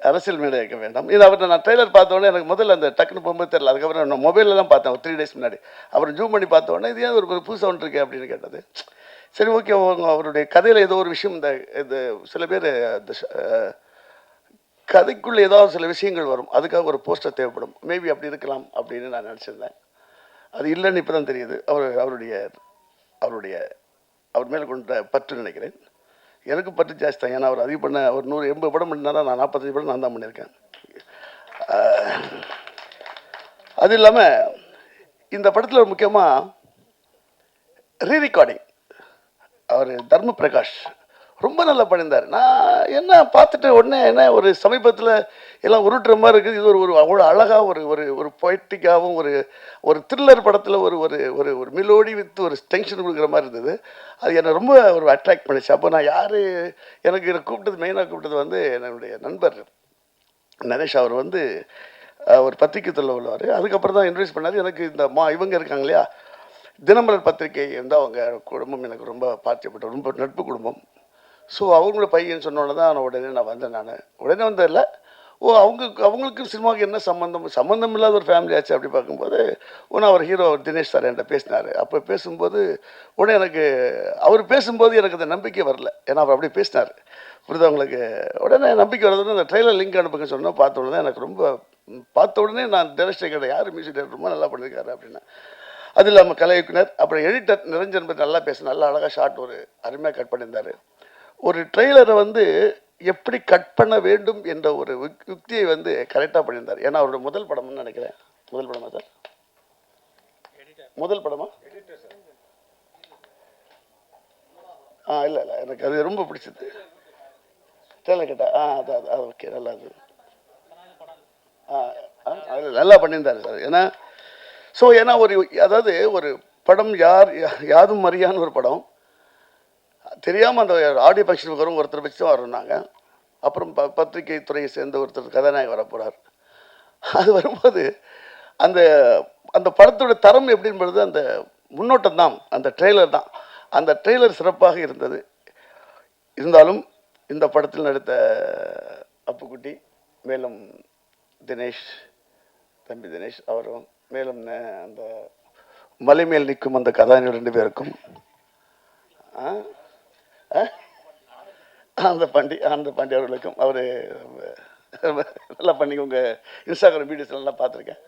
அரசியல் மேடையாக்க வேண்டாம். இது அவர் நான் ட்ரெய்லர் பார்த்தோன்னே எனக்கு முதல்ல அந்த டக்குன்னு போகும்போது தெரியல. அதுக்கப்புறம் நான் மொபைலில் தான் பார்த்தேன் ஒரு 3 days முன்னாடி. அப்புறம் ஜூம் பண்ணி பார்த்தோன்னே இது ஏன் ஒரு புது சவுண்ட் இருக்கு அப்படின்னு கேட்டது. சரி, ஓகே, அவருடைய கதையில் ஏதோ ஒரு விஷயம், இந்த சில பேர் இந்த கதைக்குள்ளே ஏதாவது சில விஷயங்கள் வரும், அதுக்காக ஒரு போஸ்டர் தேவைப்படும், மேபி அப்படி இருக்கலாம் அப்படின்னு நான் நினச்சிருந்தேன். அது இல்லைன்னு இப்போ தான் தெரியுது. அவர் மேலே கொண்ட பற்று நினைக்கிறேன். எனக்கு பற்று ஜாஸ்தி தான். ஏன்னா அவர் அதிகம் பண்ண ஒரு 180 படம் பண்ணினாரா, நான் 45 படம் நான் தான் பண்ணியிருக்கேன். அது இல்லாமல் இந்த படத்தில் முக்கியமாக ரீரெக்கார்டிங் அவர் தர்ம பிரகாஷ் ரொம்ப நல்லா பண்ணியிருந்தார். நான் என்ன பார்த்துட்டு உடனே என்ன ஒரு சமீபத்தில் எல்லாம் உருட்டுற மாதிரி இருக்குது. இது ஒரு அவ்வளோ அழகாக ஒரு பொய்ட்டிக்காகவும் ஒரு த்ரில்லர் படத்தில் ஒரு மிலோடி வித் ஒரு டென்ஷன் கொடுக்குற மாதிரி இருந்தது. அது என்னை ரொம்ப ஒரு அட்ராக்ட் பண்ணிச்சு. அப்போ நான் எனக்கு மெயினாக கூப்பிட்டது வந்து என்னுடைய நண்பர் நரேஷ். அவர் வந்து ஒரு பத்திரிக்கை தொழில் உள்ளவர். அதுக்கப்புறம் தான் இன்ட்ரடியூஸ் பண்ணார் எனக்கு. இந்த இவங்க இருக்காங்க இல்லையா, தினமலர் பத்திரிகை வந்து அவங்க குடும்பம் எனக்கு ரொம்ப பாத்தியப்பட்ட ரொம்ப நட்பு குடும்பம். ஸோ அவங்களோட பையன் சொன்னோன்னே தான் நான் வந்தேன். உடனே வந்ததில்ல. அவங்களுக்கு சினிமாவுக்கு என்ன சம்மந்தம் இல்லாத ஒரு ஃபேமிலி ஆச்சு. அப்படி பார்க்கும்போது அவர் ஹீரோ தினேஷ் சார் என்கிட்ட பேசினார். அப்போ பேசும்போது உடனே எனக்கு அவர் பேசும்போது எனக்கு அந்த நம்பிக்கை வரல. ஏன்னா அவர் அப்படியே பேசினார். புரியுது உங்களுக்கு? உடனே நம்பிக்கை வரதுன்னு அந்த ட்ரெய்லர் லிங்க் அனுப்புங்க சொன்னால் பார்த்த உடனே எனக்கு பார்த்த உடனே நான் டேரக்டர் கேட்டேன், யார் மியூசிக் டைரக்டர் ரொம்ப நல்லா பண்ணியிருக்காரு அப்படின்னா. அது இல்லாமல் கலை இயக்குனர், அப்புறம் எடிட்டர் நிரஞ்சன் பற்றி நல்லா பேச நல்லா அழகாக ஷார்ட் ஒரு அருமையாக கட் பண்ணியிருந்தார். ஒரு ட்ரெய்லரை வந்து எப்படி கட் பண்ண வேண்டும் என்ற ஒரு யுக்தியை வந்து கரெக்டாக பண்ணியிருந்தார். ஏன்னா அவரோட முதல் படம்னு நினைக்கிறேன். முதல் படமா சார்? முதல் படமா? இல்லை எனக்கு அது ரொம்ப பிடிச்சது. ட்ரெய்லர் கேட்டா அது ஓகே, நல்லா அது அதில் நல்லா பண்ணியிருந்தார் சார். ஏன்னா அதாவது ஒரு படம் யாதும் அறியான்னு ஒரு படம் தெரியாமல் அந்த ஆடியோ ஃபங்க்ஷனுக்கு வரும் ஒருத்தர் வச்சு தான் வரோம்னாங்க. அப்புறம் பத்திரிகை துறையை சேர்ந்த ஒருத்தர் கதாநாயகர் வர போகிறார். அது வரும்போது அந்த அந்த படத்தோட தரம் எப்படின்றது அந்த முன்னோட்டம் தான், அந்த ட்ரெய்லர் தான். அந்த ட்ரெய்லர் சிறப்பாக இருந்தது. இருந்தாலும் இந்த படத்தில் நடித்த அப்புக்குட்டி, மேலும் தம்பி தினேஷ் அவரும், மேலும் அந்த மலை மேல் நிற்கும் அந்த கதாநாயகர் 2 பேருக்கும், அந்த பாண்டி அவர்களுக்கும், அவர் நல்லா பண்ணி உங்கள் இன்ஸ்டாகிராம் வீடியோஸ் எல்லாம் பார்த்துருக்கேன்.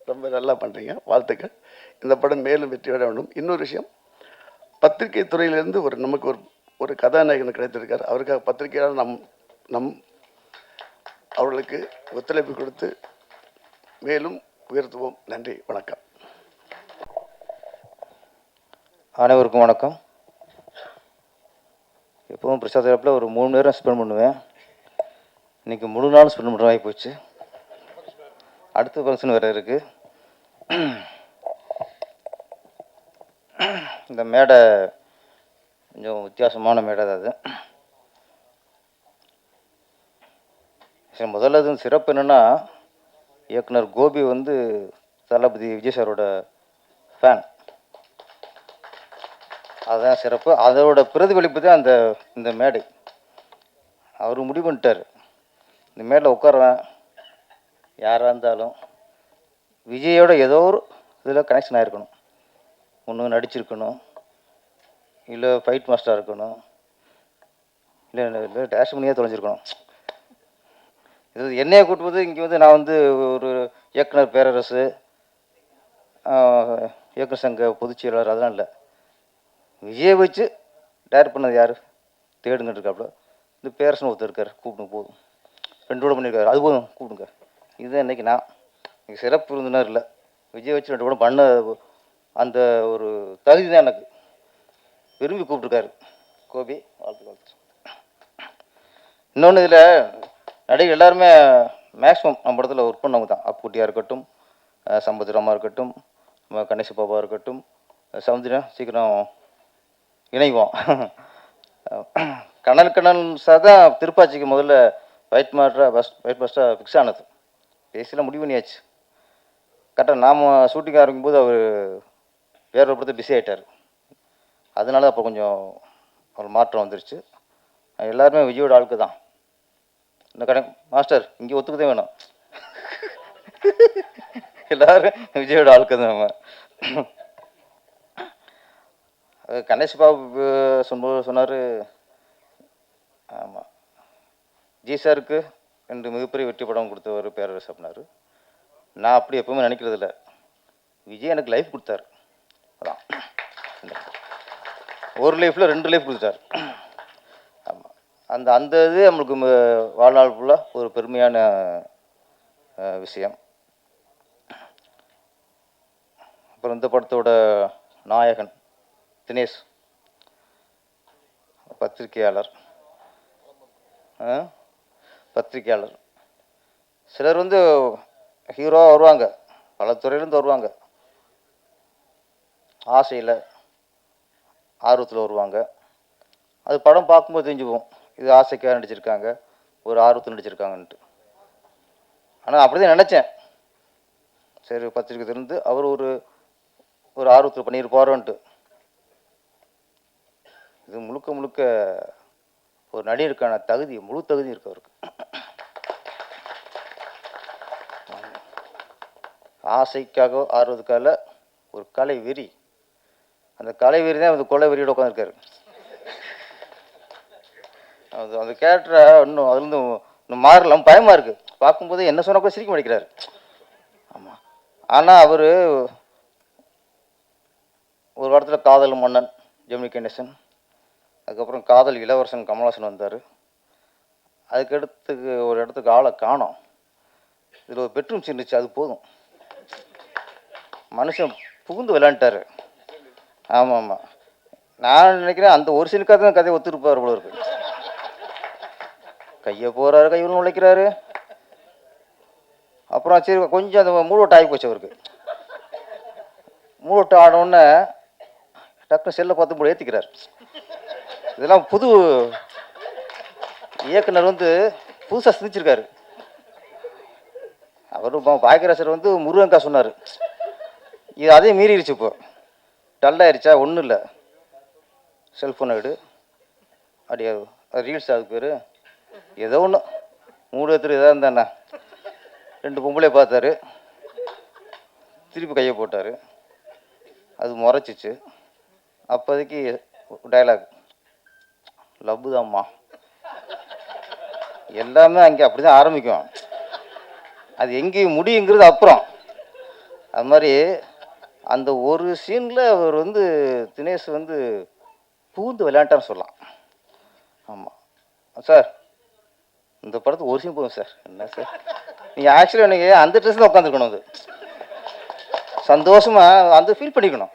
ரொம்ப நல்லா பண்ணுறீங்க, வாழ்த்துக்கள். இந்த படம் மேலும் வெற்றி பெற வேண்டும். இன்னொரு விஷயம், பத்திரிகை துறையிலேருந்து நமக்கு ஒரு கதாநாயகன் கிடைத்திருக்கார். அவருக்காக பத்திரிகையாளர் அவர்களுக்கு ஒத்துழைப்பு கொடுத்து மேலும் உயர்த்துவோம். நன்றி, வணக்கம். அனைவருக்கும் வணக்கம். எப்பவும் பிரசாத் தரப்பில் ஒரு 3 நேரம் ஸ்பெண்ட் பண்ணுவேன். இன்றைக்கி முழு நாள் ஸ்பெண்ட் பண்ணுற ஆகி போச்சு. அடுத்த ஃபங்க்ஷன் வேறு இருக்குது. இந்த மேடை கொஞ்சம் வித்தியாசமான மேடை தான் அது. சரி, முதல்ல அது சிறப்பு என்னென்னா, இயக்குனர் கோபி வந்து தளபதி விஜய் சாரோட ஃபேன். அதுதான் சிறப்பு. அதோட பிரதிபலிப்பு தான் இந்த மேடை. அவர் முடிவு பண்ணிட்டார், இந்த மேடையில் உட்காருவேன் யாராக இருந்தாலும் விஜயோட ஏதோ ஒரு இதில் கனெக்ஷன் ஆகிருக்கணும். ஒன்று நடிச்சிருக்கணும், இல்லை ஃபைட் மாஸ்டராக இருக்கணும், இல்லை டேஷ் பண்ணியே தொலைஞ்சிருக்கணும். இது என்னையை கூட்டுவது இங்கே வந்து நான் வந்து ஒரு இயக்குனர் பேரரசு, இயக்குனர் சங்க பொதுச் செயலாளர் அதெல்லாம் இல்லை. விஜயை வச்சு டைரக்ட் பண்ணது யார்? தேடுங்க இருக்காப்புல. இந்த பேரரசன் ஒருத்தர் இருக்கார், கூப்பிடுங்க போதும். 2 கூட பண்ணியிருக்காரு, அது போதும் கூப்பிடுங்க. இதுதான் இன்றைக்கி இன்றைக்கி சிறப்பு விருந்தினர் இல்லை, விஜய் வச்சு 2 கூட பண்ண அந்த ஒரு தகுதி தான் எனக்கு. விரும்பி கூப்பிட்ருக்காரு கோபி, வாழ்த்து. இன்னொன்று, இதில் நடிகர் எல்லாருமே மேக்ஸிமம் நம்ம படத்தில் ஒர்க் பண்ணவங்க தான். அப்புக்குட்டியாக இருக்கட்டும், சம்பத்ராமா இருக்கட்டும், கணேச பாபா இருக்கட்டும், சமுத்திரம் சீக்கிரம் இணைவோம். கனல் சார் தான் திருப்பாச்சிக்கு முதல்ல ஃபைட் மாஸ்டராக ஃபிக்ஸ் ஆனது. பேசிலாம் முடிவு பண்ணியாச்சு. கரெக்டாக நாம் ஷூட்டிங் ஆரம்பிக்கும்போது அவர் வேற ஒரு படத்தை பிஸி ஆகிட்டார். அதனால அப்போ கொஞ்சம் ஒரு மாற்றம் வந்துருச்சு. எல்லாருமே விஜயோட ஆளுக்கு தான். இந்த கடை மாஸ்டர் இங்கே ஒத்துக்கதே வேணும். எல்லாரும் விஜயோட ஆளுக்கு தான். நம்ம கணேஷ் பாபு சொன்னார், ஆமாம், ஜி சாருக்கு 2 மிகப்பெரிய வெற்றி படம் கொடுத்தவர் பேரரசு அப்படின்னாரு. நான் அப்படி எப்பவுமே நினைக்கிறதில்ல. விஜய் எனக்கு லைஃப் கொடுத்தாரு. அதான், ஒரு லைஃப்பில் 2 லைஃப் கொடுத்தாரு. ஆமாம், அந்த இது நம்மளுக்கு வாழ்நாள் ஃபுல்லாக ஒரு பெருமையான விஷயம். அப்புறம் இந்த படத்தோட நாயகன் தினேஷ், பத்திரிகையாளர். சிலர் வந்து ஹீரோவாக வருவாங்க, பல துறையிலேருந்து வருவாங்க, ஆசையில் ஆர்வத்தில் வருவாங்க. அது படம் பார்க்கும்போது தெரிஞ்சுக்குவோம், இது ஆசைக்காக நடிச்சிருக்காங்க, ஒரு ஆர்வத்தில் நடிச்சிருக்காங்கன்ட்டு. ஆனால் அப்படி தான் நினச்சேன். சரி, பத்திரிக்கை திறந்து அவர் ஒரு ஆர்வத்தில் பண்ணியிருப்பாரோன்ட்டு. இது முழுக்க முழுக்க ஒரு நடிகருக்கான தகுதி, முழு தகுதி இருக்கு அவருக்கு. ஆசைக்காக ஆர்வத்துக்காக ஒரு கலை வெறி. அந்த கலை வெறி தான் அந்த கொலை வெறியோட உட்காந்துருக்காரு. அது அந்த கேரக்டரை இன்னும் அதுலேருந்து இன்னும் மாறலாம், பயமாக இருக்குது. பார்க்கும்போது என்ன சொன்னால் கூட சிரிக்க மாட்டேங்கிறாரு. ஆமாம். ஆனால் அவர் ஒரு இடத்துல காதல் மன்னன் ஜெமினி கணேசன், அதுக்கப்புறம் காதல் இளவரசன் கமல்ஹாசன் வந்தார். அதுக்கடுத்துக்கு ஒரு இடத்துக்கு ஆளை காணோம். இதில் ஒரு பெட்ரூம் சீன் இருந்துச்சு, அது போதும். மனுஷன் புகுந்து விளையாண்டாரு. ஆமாம் ஆமாம். நான் நினைக்கிறேன் அந்த ஒரு சீனுக்காக தான் கதையை ஒத்துருப்பார் போல இருக்கு. கையை போகிறாரு, கையில் நுழைக்கிறாரு. அப்புறம் சரி கொஞ்சம் அந்த மூளோட்டை ஆகி போச்சு அவருக்கு. மூளோட்டை ஆனோடனே டக்குனு செல்லை பார்த்து போய் ஏற்றிக்கிறார். இதெல்லாம் புது இயக்குனர் வந்து புதுசாக சிந்திச்சிருக்காரு. அவரும் பாக்கியராஜர் வந்து முருகன்கா சொன்னார். இது அதே மீறிடுச்சு. இப்போ டல்லாயிருச்சா, ஒன்றும் இல்லை, செல்ஃபோனை எடு அப்படியே ரீல்ஸ், அதுக்கு பேர் ஏதோ ஒன்று மூணு எடுத்துரு எதாக இருந்தாண்ணா. 2 பொம்பளை பார்த்தாரு, திருப்பி கையை போட்டார். அது முறைச்சிச்சு. அப்போதைக்கு டைலாக், லவ் தான்மா. எல்லாமே அங்கே அப்படி தான் ஆரம்பிக்கும், அது எங்கேயும் முடியுங்கிறது அப்புறம். அது மாதிரி அந்த ஒரு சீனில் அவர் வந்து தினேஷ் வந்து பூந்து விளையாண்டான்னு சொல்லலாம். ஆமாம் சார், இந்த படத்துக்கு ஒரு சீன் போதும் சார். என்ன சார் நீங்கள் ஆக்சுவலாக நீங்கள் அந்த ட்ரெஸ் தான் உட்காந்துருக்கணும். அது சந்தோஷமாக அந்த ஃபீல் பண்ணிக்கணும்.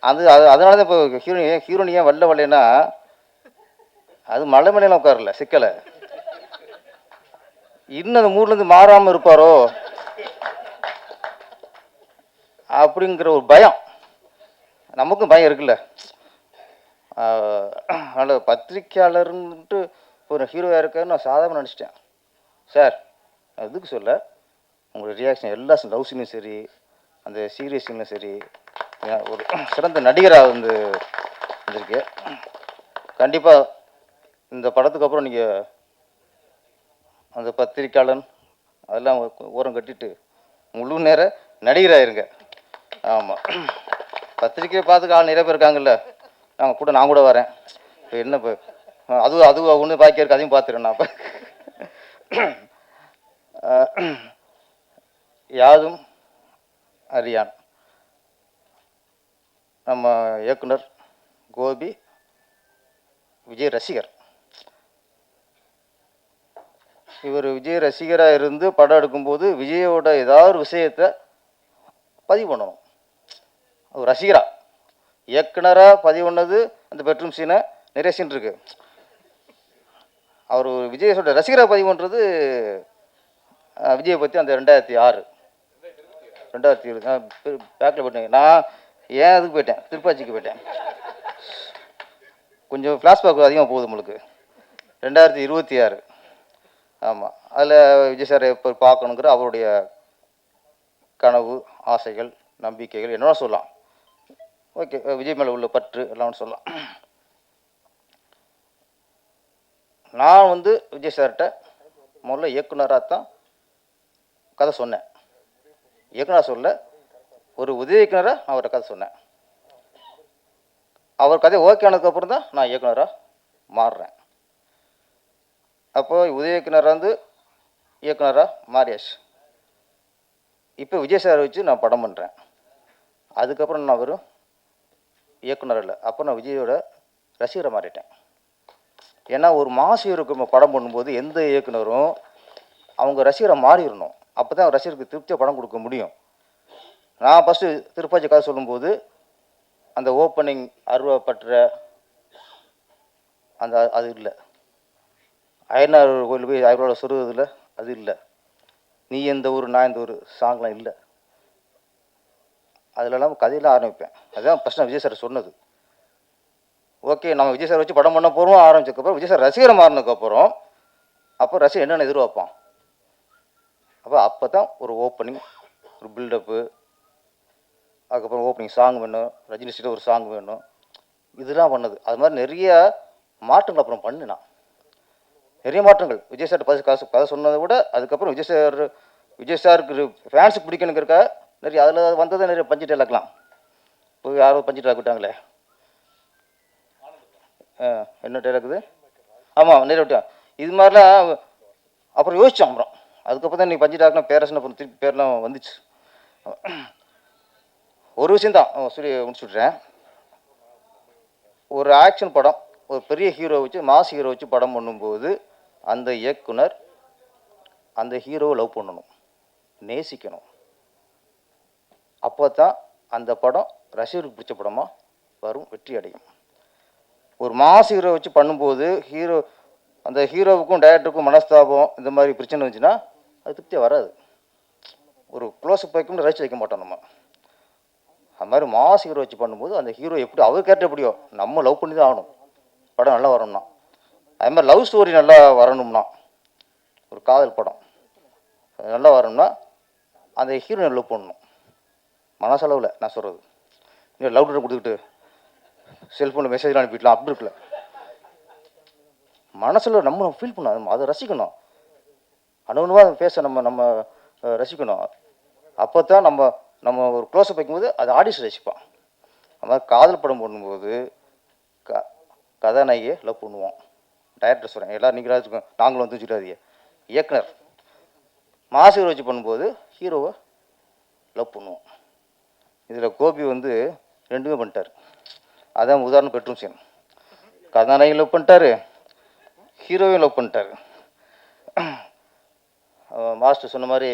அதனால தான் இப்போ ஹீரோனி ஏன் வரலன்னா அது மலை மேலாம் உட்காரல, சிக்கலை. இன்னும் அந்த மூட்லேருந்து மாறாமல் இருப்பாரோ அப்படிங்கிற ஒரு பயம், நமக்கும் பயம் இருக்குல்ல. அதனால் பத்திரிக்கையாளர்ன்ட்டு ஒரு ஹீரோவாக இருக்காரு நான் சாதாரண நினச்சிட்டேன். சார் அதுக்கு சொல்ல, உங்களோட ரியாக்ஷன் எல்லா லவ் சீன்லையும் சரி, அந்த சீரியஸ் சீன்லையும் சரி, ஒரு சிறந்த நடிகராக வந்து வந்திருக்கு. கண்டிப்பாக இந்த படத்துக்கு அப்புறம் நீங்கள் அந்த பத்திரிக்கையாளன் அதெல்லாம் ஓரம் கட்டிட்டு முழு நேர நடிகராயிருங்க. ஆமாம், பத்திரிக்கையை பார்த்துக்க ஆள் நிறைய பேர் இருக்காங்கல்ல, நான் கூட வரேன். இப்போ என்ன இப்போ அது ஒன்று பாக்கி இருக்கு, அதையும் பார்த்துறேன் நான். இப்போ யாதும் அறியான் நம்ம இயக்குனர் கோபி விஜய் ரசிகர். இவர் விஜய் ரசிகராக இருந்து படம் எடுக்கும்போது விஜயோட ஏதாவது ஒரு விஷயத்தை பதிவு பண்ணணும். அவர் ரசிகரா இயக்குனராக பதிவு பண்ணது அந்த பெட்ரூம் சீனை, நிறைய சீன் இருக்கு. அவர் விஜயோட ரசிகராக பதிவு பண்ணுறது விஜயை பற்றி அந்த 2006 பேக்கில் போயிட்டேங்க. நான் ஏன் அதுக்கு போயிட்டேன், திருப்பாச்சிக்கு போயிட்டேன். கொஞ்சம் ஃப்ளாஷ்பேக் அதிகமாக போகுது உங்களுக்கு. 2026. ஆமாம், அதில் விஜய் சார் எப்போ பார்க்கணுங்கிற அவருடைய கனவு, ஆசைகள், நம்பிக்கைகள் என்னென்ன சொல்லலாம். ஓகே, விஜய் மேலே உள்ள பற்று எல்லாம் சொல்லலாம். நான் வந்து விஜய் சார்கிட்ட முதல்ல இயக்குனராக தான் கதை சொன்னேன். இயக்குனராக சொல்ல, ஒரு உதவி இயக்குனராக நான் அவர்கிட்ட கதை சொன்னேன். அவர் கதை ஓகே ஆனதுக்கப்புறம் தான் நான் இயக்குனராக மாறுறேன். அப்போ உதவி இயக்குனராக வந்து இயக்குனராக மாறியாச்சு. இப்போ விஜய் சார் வச்சு நான் படம் பண்ணுறேன். அதுக்கப்புறம் நான் வெறும் இயக்குனர் இல்லை, அப்போ நான் விஜயோட ரசிகரை மாறிட்டேன். ஏன்னா ஒரு மாசு இருக்கும் படம் பண்ணும்போது எந்த இயக்குனரும் அவங்க ரசிகரை மாறிடணும். அப்போ தான் ரசிகருக்கு திருப்தியாக படம் கொடுக்க முடியும். நான் ஃபஸ்ட்டு திருப்பாச்சி கதை சொல்லும்போது அந்த ஓப்பனிங் அருவப்பற்ற அது இல்லை, அயனார் கோயில் போய் அவரோட சொருவதில் அது இல்லை, நீ எந்த ஊர் நான் எந்த ஊர் சாங்லாம் இல்லை. அதிலெல்லாம் கதையெல்லாம் ஆரம்பிப்பேன். அதுதான் ஃபஸ்ட் நான் விஜய் சார் சொன்னது. ஓகே, நம்ம விஜய் சார் வச்சு படம் பண்ண போகிறோம் ஆரம்பிச்சதுக்கப்புறம் விஜய் சார் ரசிகரை மாறினதுக்கப்புறம் அப்போ ரசிகர் என்னென்ன எதிர்பார்ப்பான். அப்போ தான் ஒரு ஓப்பனிங், ஒரு பில்டப்பு, அதுக்கப்புறம் ஓப்பனிங் சாங் வேணும், ரஜினி ஸ்ரீ ஒரு சாங் வேணும், இதெல்லாம் பண்ணது. அது மாதிரி நிறைய மாற்றங்கள் அப்புறம் பண்ணினான், நிறைய மாற்றங்கள். விஜய் சார் கதை சொன்னதை விட அதுக்கப்புறம் விஜய் சாருக்கு ஃபேன்ஸுக்கு பிடிக்கணுங்கிறக்கா நிறைய அதில் வந்ததை நிறைய பஞ்சு டைலாக்லாம் இப்போ யாரோ பஞ்சு டைலாக் விட்டாங்களே, என்ன டைலாக் இது? ஆமாம், நிறைய விட்டான். இது மாதிரிலாம் அப்புறம் யோசித்தோம். அப்புறம் அதுக்கப்புறம் தான் நீ பஞ்சு டைலாக்லாம் பேரஸ்ன்னு அப்புறம் திருப்பி பேர்லாம் வந்துச்சு. ஒரு விஷயந்தான் சொல்லி முடிச்சு விட்றேன். ஒரு ஆக்ஷன் படம், ஒரு பெரிய ஹீரோ வச்சு, மாஸ் ஹீரோ வச்சு படம் பண்ணும்போது அந்த இயக்குனர் அந்த ஹீரோவை லவ் பண்ணணும், நேசிக்கணும். அப்போ தான் அந்த படம் ரசிகருக்கு பிடிச்ச படமாக வரும், வெற்றி அடையும். ஒரு மாஸ் ஹீரோ வச்சு பண்ணும்போது அந்த ஹீரோவுக்கும் டைரக்டருக்கும் மனஸ்தாபம் இந்த மாதிரி பிரச்சனை வந்துச்சுன்னா அது திருப்தியாக வராது. ஒரு க்ளோஸ்அப் வைக்கணும்னு ரசிச்சு வைக்க மாட்டோம் நம்ம. அது மாதிரி மாஸ் ஹீரோ வச்சு பண்ணும்போது அந்த ஹீரோ எப்படி அவர் கேரக்டர் எப்படியோ நம்ம லவ் பண்ணி தான் ஆகணும், படம் நல்லா வரணும்னா. அது மாதிரி லவ் ஸ்டோரி நல்லா வரணும்னா, ஒரு காதல் படம் நல்லா வரணும்னா அந்த ஹீரோனை லவ் பண்ணணும். மனசளவில் நான் சொல்கிறது, நீங்கள் லவ் லெட்டர் கொடுத்துக்கிட்டு செல்ஃபோனில் மெசேஜ்லாம் அனுப்பிடலாம் அப்படி இருக்குல்ல. மனசில் நம்ம ஃபீல் பண்ணணும், அதை ரசிக்கணும், அனுபவமாக பேச நம்ம ரசிக்கணும். அப்போ தான் நம்ம ஒரு க்ளோஸ்அப் வைக்கும்போது அது ஆடியன்ஸ் ரசிப்பான். அது மாதிரி காதல் படம் பண்ணும்போது கதாநாயகியை லவ் பண்ணுவோம். டைரக்டர் சொல்கிறேன், எல்லோரும் நீங்களாக நாங்களும் வந்து வச்சுக்காதீங்க. இயக்குனர் மாஸ் ஹீரோ வச்சு பண்ணும்போது ஹீரோவை லவ் பண்ணுவோம். இதில் கோபி வந்து ரெண்டுமே பண்ணிட்டார். அதான் உதாரணம் பெட்ரூம் சீன். கதாநாயகி லவ் பண்ணிட்டாரு, ஹீரோவையும் லவ் பண்ணிட்டாரு. மாஸ்டர் சொன்ன மாதிரி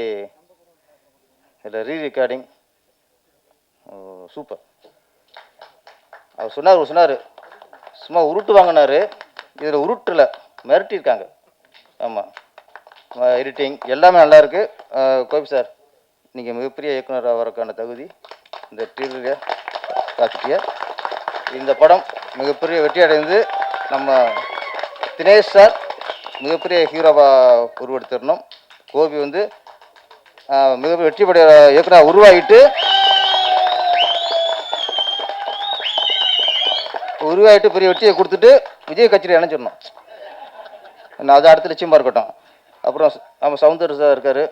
இதில் ரெக்கார்டிங் சூப்பர். அவர் சொன்னார் சும்மா உருட்டு வாங்கினார், இதில் உருட்டில் மிரட்டியிருக்காங்க. ஆமாம், எடிட்டிங் எல்லாமே நல்லாயிருக்கு. கோபி சார், நீங்கள் மிகப்பெரிய இயக்குனர் வரக்கான தகுதி இந்த டீலரில் காட்டிய இந்த படம் மிகப்பெரிய வெற்றி அடைந்து நம்ம தினேஷ் சார் மிகப்பெரிய ஹீரோவாக உருவெடுத்துடணும். கோபி வந்து மிகப்பெரிய வெற்றிப்படைய இயக்குனர் உருவாகிட்டு பெரிய வெற்றியை கொடுத்துட்டு விஜய் கட்சியில் இணைஞ்சிடணும். அது அடுத்த லட்சியமாக இருக்கட்டும். அப்புறம் நம்ம சவுந்தர் சார் இருக்கார்,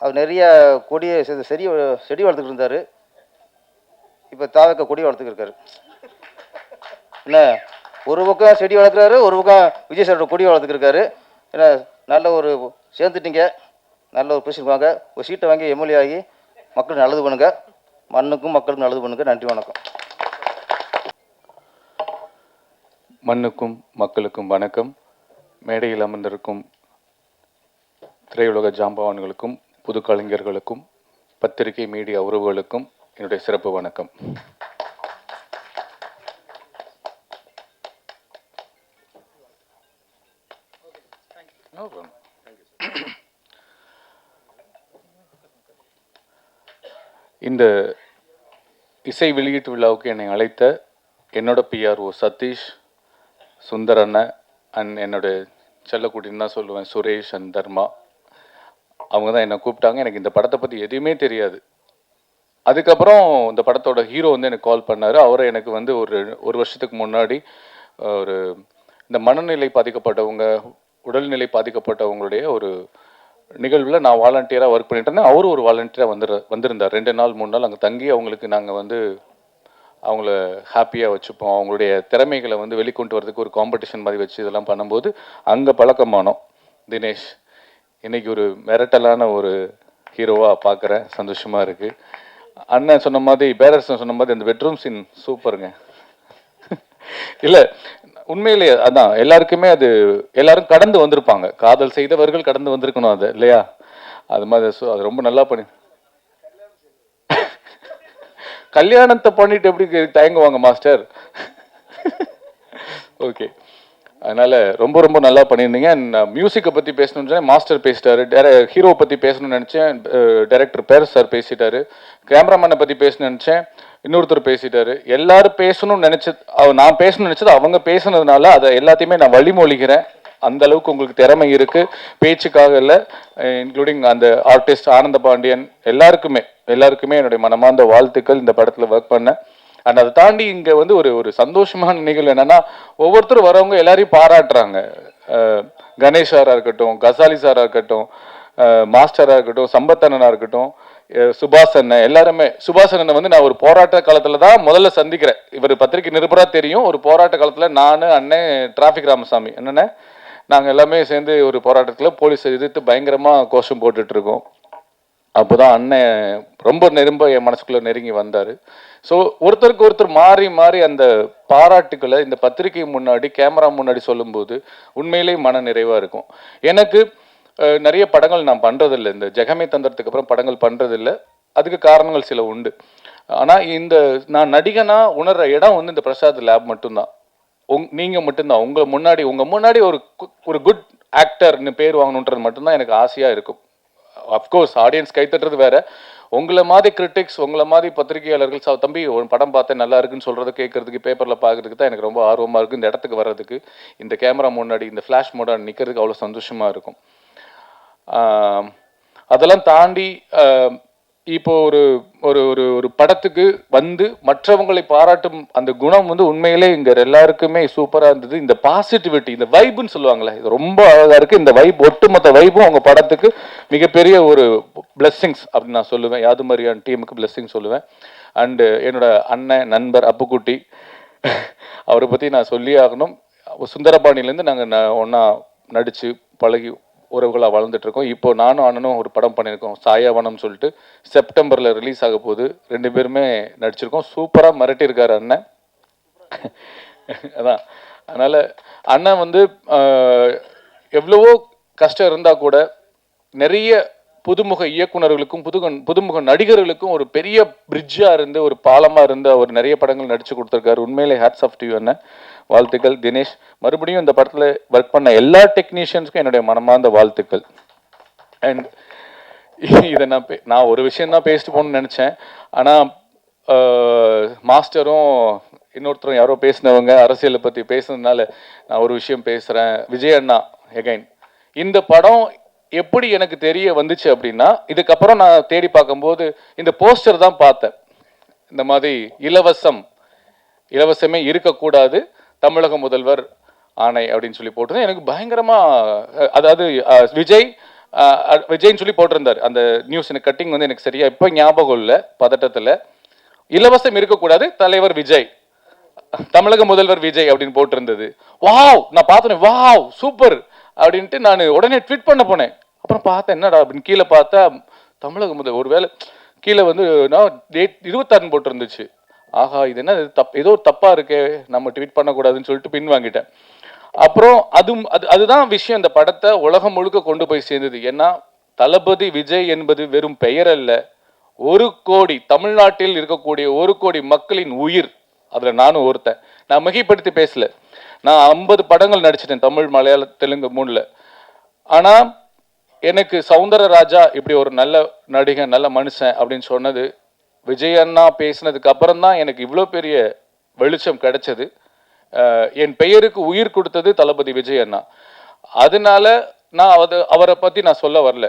அவர் நிறைய கொடியை செடி வளர்த்துக்கிட்டு இருந்தார். இப்போ தாவக்க கொடி வளர்த்துக்கிட்டு இருக்காரு. என்ன, ஒரு பக்கம் செடி வளர்க்குறாரு, ஒரு பக்கம் விஜய் சாரோட கொடி வளர்த்துக்கிருக்காரு. ஏன்னா நல்ல ஒரு சேர்ந்துட்டீங்க, நல்ல ஒரு பொசிஷன் வாங்க, ஒரு சீட்டை வாங்கி எம்எல்ஏ ஆகி மக்களுக்கு நல்லது பண்ணுங்க, மண்ணுக்கும் மக்களுக்கும் நல்லது பண்ணுங்க. நன்றி, வணக்கம். மண்ணுக்கும் மக்களுக்கும் வணக்கம். மேடையில் அமர்ந்திருக்கும் திரையுலக ஜாம்பவான்களுக்கும் புது கலைஞர்களுக்கும் பத்திரிகை மீடியா உறவுகளுக்கும் என்னுடைய சிறப்பு வணக்கம். இந்த இசை வெளியீட்டு விழாவுக்கு என்னை அழைத்த என்னோட பிஆர்ஓ சதீஷ், சுந்தர் அண்ணன் அண்ட் என்னோட செல்லக்குட்டின்னு தான் சொல்லுவேன், சுரேஷ் அண்ட் தர்மா, அவங்க தான் என்னை கூப்பிட்டாங்க. எனக்கு இந்த படத்தை பற்றி எதுவுமே தெரியாது. அதுக்கப்புறம் இந்த படத்தோட ஹீரோ வந்து எனக்கு கால் பண்ணார். அவரை எனக்கு வந்து ஒரு வருஷத்துக்கு முன்னாடி இந்த மனநிலை பாதிக்கப்பட்டவங்க, உடல்நிலை பாதிக்கப்பட்டவங்களுடைய ஒரு நிகழ்வில் நான் வாலண்டியராக ஒர்க் பண்ணிட்டு இருந்தேன். அவரும் ஒரு வாலண்டியராக வந்திருந்தார். 2 நாள் 3 நாள் அங்கே தங்கி அவங்களுக்கு நாங்கள் வந்து அவங்கள ஹாப்பியாக வச்சுப்போம், அவங்களுடைய திறமைகளை வந்து வெளிக்கொண்டு வரதுக்கு ஒரு காம்படிஷன் மாதிரி வச்சு இதெல்லாம் பண்ணும்போது அங்கே பழக்கமானோம். தினேஷ் இன்னைக்கு ஒரு மிரட்டலான ஒரு ஹீரோவாக பார்க்குறேன், சந்தோஷமாக இருக்குது. அண்ணன் சொன்ன மாதிரி, பேரரசன் சொன்ன மாதிரி அந்த பெட்ரூம் சீன் சூப்பருங்க. இல்லை உண்மையிலேயே அதான் எல்லாருக்குமே எல்லாரும் கடந்து வந்திருப்பாங்க, காதல் செய்தவர்கள் கடந்து வந்திருக்கணும் அது இல்லையா? அது மாதிரி அது ரொம்ப நல்லா பண்ணி கல்யாணத்தை பண்ணிட்டு எப்படி தயங்குவாங்க மாஸ்டர்? ஓகே, அதனால ரொம்ப ரொம்ப நல்லா பண்ணியிருந்தீங்க. மியூசிக்கை பற்றி பேசணும்னு மாஸ்டர் பேசிட்டாரு, ஹீரோவை பற்றி பேசணும்னு நினச்சேன், டைரக்டர் பேரஸ் சார் பேசிட்டாரு, கேமராமேனை பற்றி பேசணும்னு நினச்சேன், இன்னொருத்தர் பேசிட்டாரு. எல்லாரும் பேசணும்னு நான் பேசணும்னு நினச்சது அவங்க பேசுனதுனால அதை எல்லாத்தையுமே நான் வழிமொழிகிறேன். அந்த அளவுக்கு உங்களுக்கு திறமை இருக்கு, பேச்சுக்காக இல்லை, இன்க்ளூடிங் அந்த ஆர்டிஸ்ட் ஆனந்த பாண்டியன் எல்லாருக்குமே என்னுடைய மனமார்ந்த வாழ்த்துக்கள் இந்த படத்தில் ஒர்க் பண்ண. அண்ட் அதை தாண்டி இங்கே வந்து ஒரு சந்தோஷமான நிகழ்வு என்னன்னா, ஒவ்வொருத்தரும் வரவங்க எல்லாரையும் பாராட்டுறாங்க. கணேஷ் சாராக இருக்கட்டும், கசாலி சாராக இருக்கட்டும், மாஸ்டராக இருக்கட்டும், சம்பத்தண்ணனாக இருக்கட்டும், சுபாஷ் அண்ணன், எல்லாருமே. சுபாஷ் அண்ணனை வந்து நான் ஒரு போராட்ட காலத்தில் தான் முதல்ல சந்திக்கிறேன். இவர் பத்திரிகை நிருபராக தெரியும். ஒரு போராட்ட காலத்தில் நான், அண்ணன் டிராஃபிக் ராமசாமி என்னென்ன நாங்கள் எல்லாமே சேர்ந்து ஒரு போராட்டத்தில் போலீஸை எதிர்த்து பயங்கரமாக கோஷம் போட்டுட்ருக்கோம். அப்போ தான் அண்ணன் ரொம்ப என் மனசுக்குள்ளே நெருங்கி வந்தார். ஸோ ஒருத்தருக்கு ஒருத்தர் மாறி மாறி அந்த பாராட்டுக்களை இந்த பத்திரிகை முன்னாடி கேமரா முன்னாடி சொல்லும்போது உண்மையிலேயே மன நிறைவாக இருக்கும். எனக்கு நிறைய படங்கள் நான் பண்ணுறதில்லை, இந்த ஜெகமே தந்திரத்துக்கு அப்புறம் படங்கள் பண்ணுறதில்லை. அதுக்கு காரணங்கள் சில உண்டு. ஆனால் நான் நடிகனாக உணர்கிற இடம் வந்து இந்த பிரசாத் லேப் மட்டும்தான். நீங்கள் மட்டும்தான் உங்கள் முன்னாடி ஒரு குட் ஆக்டர்னு பேர் வாங்கணுன்றது மட்டும்தான் எனக்கு ஆசையாக இருக்கும். அஃப்கோர்ஸ் ஆடியன்ஸ் கைத்தட்டுறது வேற, உங்களை மாதிரி கிரிட்டிக்ஸ், உங்களை மாதிரி பத்திரிகையாளர்கள் தம்பி ஒரு படம் பார்த்தேன் நல்லா இருக்குன்னு சொல்கிறத கேட்கறதுக்கு, பேப்பரில் பார்க்கறதுக்கு தான் எனக்கு ரொம்ப ஆர்வமாக இருக்குது. இந்த இடத்துக்கு வர்றதுக்கு, இந்த கேமரா முன்னாடி இந்த ஃப்ளாஷ் மோடாக நிற்கிறதுக்கு அவ்வளோ சந்தோஷமாக இருக்கும். அதெல்லாம் தாண்டி இப்போ ஒரு படத்துக்கு வந்து மற்றவங்களை பாராட்டும் அந்த குணம் வந்து உண்மையிலே இங்கே எல்லாருக்குமே சூப்பராக இருந்தது. இந்த பாசிட்டிவிட்டி, இந்த வைப்புன்னு சொல்லுவாங்களே, இது ரொம்ப அழகாக இருக்குது. இந்த வைப், ஒட்டுமொத்த வைப்பும் அவங்க படத்துக்கு மிகப்பெரிய ஒரு பிளெஸ்ஸிங்ஸ் அப்படின்னு நான் சொல்லுவேன். யாது மாதிரியான டீமுக்கு பிளெஸ்ஸிங் சொல்லுவேன். அண்டு என்னோட அண்ணன் நண்பர் அப்புக்குட்டி, அவரை பற்றி நான் சொல்லி ஆகணும். சுந்தரபாணிலேருந்து நாங்கள் ஒன்றா நடித்து பழகி உறவுகளாக வளர்ந்துட்டுருக்கோம். இப்போ நானும் அண்ணனும் ஒரு படம் பண்ணியிருக்கோம், சாயாவனம்னு சொல்லிட்டு. செப்டம்பரில் ரிலீஸ் ஆக போகுது. 2 பேருமே நடிச்சிருக்கோம். சூப்பராக மிரட்டியிருக்காரு அண்ணன். அதான், அதனால் அண்ணன் வந்து எவ்வளவோ கஷ்டம் இருந்தால் கூட நிறைய புதுமுக இயக்குநர்களுக்கும் புதுமுக நடிகர்களுக்கும் ஒரு பெரிய பிரிட்ஜாக இருந்து, ஒரு பாலமாக இருந்து அவர் நிறைய படங்கள் நடித்து கொடுத்துருக்காரு. உண்மையிலே ஹேட்ஸ் ஆஃப் டு யூ அண்ணன். வாழ்த்துக்கள். தினேஷ், மறுபடியும் இந்த படத்தில் ஒர்க் பண்ண எல்லா டெக்னீஷியன்ஸுக்கும் என்னுடைய மனமார்ந்த வாழ்த்துக்கள். அண்ட் இதை நான் ஒரு விஷயந்தான் பேசிட்டு போகணும்னு நினச்சேன். ஆனால் மாஸ்டரும் இன்னொருத்தரும் யாரோ பேசினவங்க அரசியலை பற்றி பேசுனதுனால நான் ஒரு விஷயம் பேசுகிறேன். விஜய் அண்ணா எகைன், இந்த படம் எப்படி எனக்கு தெரிய வந்துச்சு அப்படின்னா, இதுக்கப்புறம் நான் தேடி பார்க்கும்போது இந்த போஸ்டர் தான் பார்த்தேன். இந்த மாதிரி இலவசமே இருக்கக்கூடாது, தமிழக முதல்வர் ஆணை அப்படின்னு சொல்லி போட்டிருந்தேன். எனக்கு பயங்கரமாக, அதாவது விஜய்ன்னு சொல்லி போட்டிருந்தார் அந்த நியூஸ். எனக்கு கட்டிங் வந்து எனக்கு சரியா இப்போ ஞாபகம் இல்லை, பதட்டத்தில். இலவசம் இருக்கக்கூடாது, தலைவர் விஜய், தமிழக முதல்வர் விஜய் அப்படின்னு போட்டிருந்தது. வாவ், நான் பார்த்தேன், வாவ் சூப்பர் அப்படின்ட்டு நான் உடனே ட்வீட் பண்ண போனேன். அப்புறம் பார்த்தேன் என்னடா அப்படின்னு கீழே பார்த்தா தமிழக முதல், ஒருவேளை கீழே வந்து நான் டேட் 26 போட்டிருந்துச்சு. ஆஹா, இது என்ன ஏதோ தப்பாக இருக்கே, நம்ம ட்வீட் பண்ணக்கூடாதுன்னு சொல்லிட்டு பின் வாங்கிட்டேன். அப்புறம் அதுதான் விஷயம் இந்த படத்தை உலகம் முழுக்க கொண்டு போய் சேர்ந்தது. ஏன்னா தளபதி விஜய் என்பது வெறும் பெயர் அல்ல, 1 கோடி தமிழ்நாட்டில் இருக்கக்கூடிய 1 கோடி மக்களின் உயிர். அதில் நானும் ஒருத்தன். நான் மிகைப்படுத்தி பேசல. நான் 50 படங்கள் நடிச்சிட்டேன், தமிழ், மலையாள, தெலுங்கு 3ல். ஆனால் எனக்கு சௌந்தரராஜா இப்படி ஒரு நல்ல நடிகன், நல்ல மனுஷன் அப்படின்னு சொன்னது விஜய் அண்ணா பேசினதுக்கு அப்புறம் தான் எனக்கு இவ்வளோ பெரிய வெளிச்சம் கிடைச்சது. என் பெயருக்கு உயிர் கொடுத்தது தளபதி விஜய் அண்ணா. அதனால நான் அவரை பற்றி நான் சொல்ல வரல,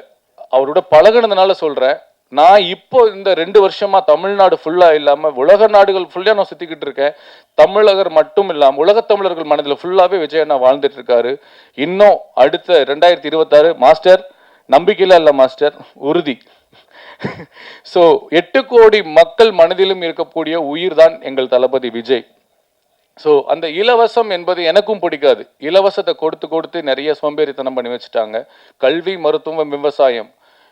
அவரோட பழகினதுனால சொல்கிறேன். நான் இப்போ இந்த 2 வருஷமா தமிழ்நாடு ஃபுல்லாக இல்லாமல் உலக நாடுகள் ஃபுல்லாக நான் சுற்றிக்கிட்டு இருக்கேன். தமிழகர் மட்டும் இல்லாமல் உலகத் தமிழர்கள் மனதில் ஃபுல்லாகவே விஜய் அண்ணா வாழ்ந்துட்டு இருக்காரு. இன்னும் அடுத்த 2026 மாஸ்டர், நம்பிக்கையில இல்லை மாஸ்டர், உறுதி. ஸோ 8 கோடி மக்கள் மனதிலும் இருக்கக்கூடிய உயிர் தான் எங்கள் தளபதி விஜய். ஸோ அந்த இலவசம் என்பது எனக்கும் பிடிக்காது. இலவசத்தை கொடுத்து நிறைய சோம்பேறித்தனம் பண்ணி வச்சுட்டாங்க. கல்வி, மருத்துவம், விவசாயம்,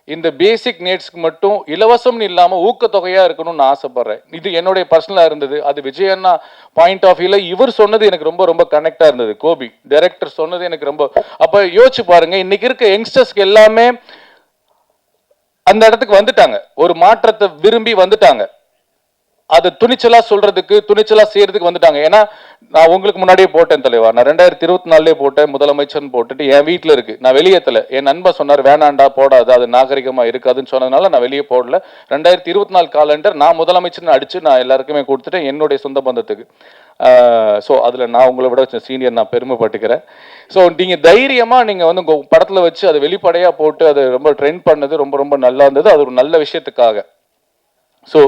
இந்த பேசிக் நீட்ஸ்க்கு மட்டும் இலவசம்னு இல்லாமல் ஊக்கத்தொகையாக இருக்கணும்னு ஆசைப்படுறேன். இது என்னுடைய பர்சனலாக இருந்தது. அது விஜய் அண்ணா பாயிண்ட் ஆஃப் வியூவில் இவர் சொன்னது எனக்கு ரொம்ப கனெக்டாக இருந்தது. கோபி டைரக்டர் சொன்னது எனக்கு ரொம்ப. அப்போ யோசிச்சு பாருங்க, இன்னைக்கு இருக்க யங்ஸ்டர்ஸ்க்கு எல்லாமே அந்த இடத்துக்கு வந்துட்டாங்க, ஒரு மாற்றத்தை விரும்பி வந்துட்டாங்க. அது துணிச்சலா சொல்றதுக்கு, துணிச்சலா செய்யறதுக்கு வந்துட்டாங்க. ஏன்னா நான் உங்களுக்கு முன்னாடியே போட்டேன் தலைவா, நான் 2024 போட்டேன், முதலமைச்சர்னு போட்டுட்டு என் வீட்டில் இருக்கு, நான் வெளியேற்றல. என் நண்பர் சொன்னார் வேணாண்டா போடாது, அது நாகரிகமா இருக்காதுன்னு சொன்னதுனால நான் வெளியே போடல. 2024 காலண்டர் நான் முதலமைச்சர்னு அடிச்சு நான் எல்லாருக்குமே கொடுத்துட்டேன், என்னுடைய சொந்த பந்தத்துக்கு. ஸோ அதில் நான் உங்களை விட சீனியர், நான் பெருமைப்பட்டுக்கிறேன். ஸோ நீங்கள் தைரியமாக நீங்கள் வந்து உங்கள் படத்தில் வச்சு அதை வெளிப்படையாக போட்டு அதை ரொம்ப ட்ரெண்ட் பண்ணது ரொம்ப ரொம்ப நல்லா இருந்தது. அது ஒரு நல்ல விஷயத்துக்காக. ஸோ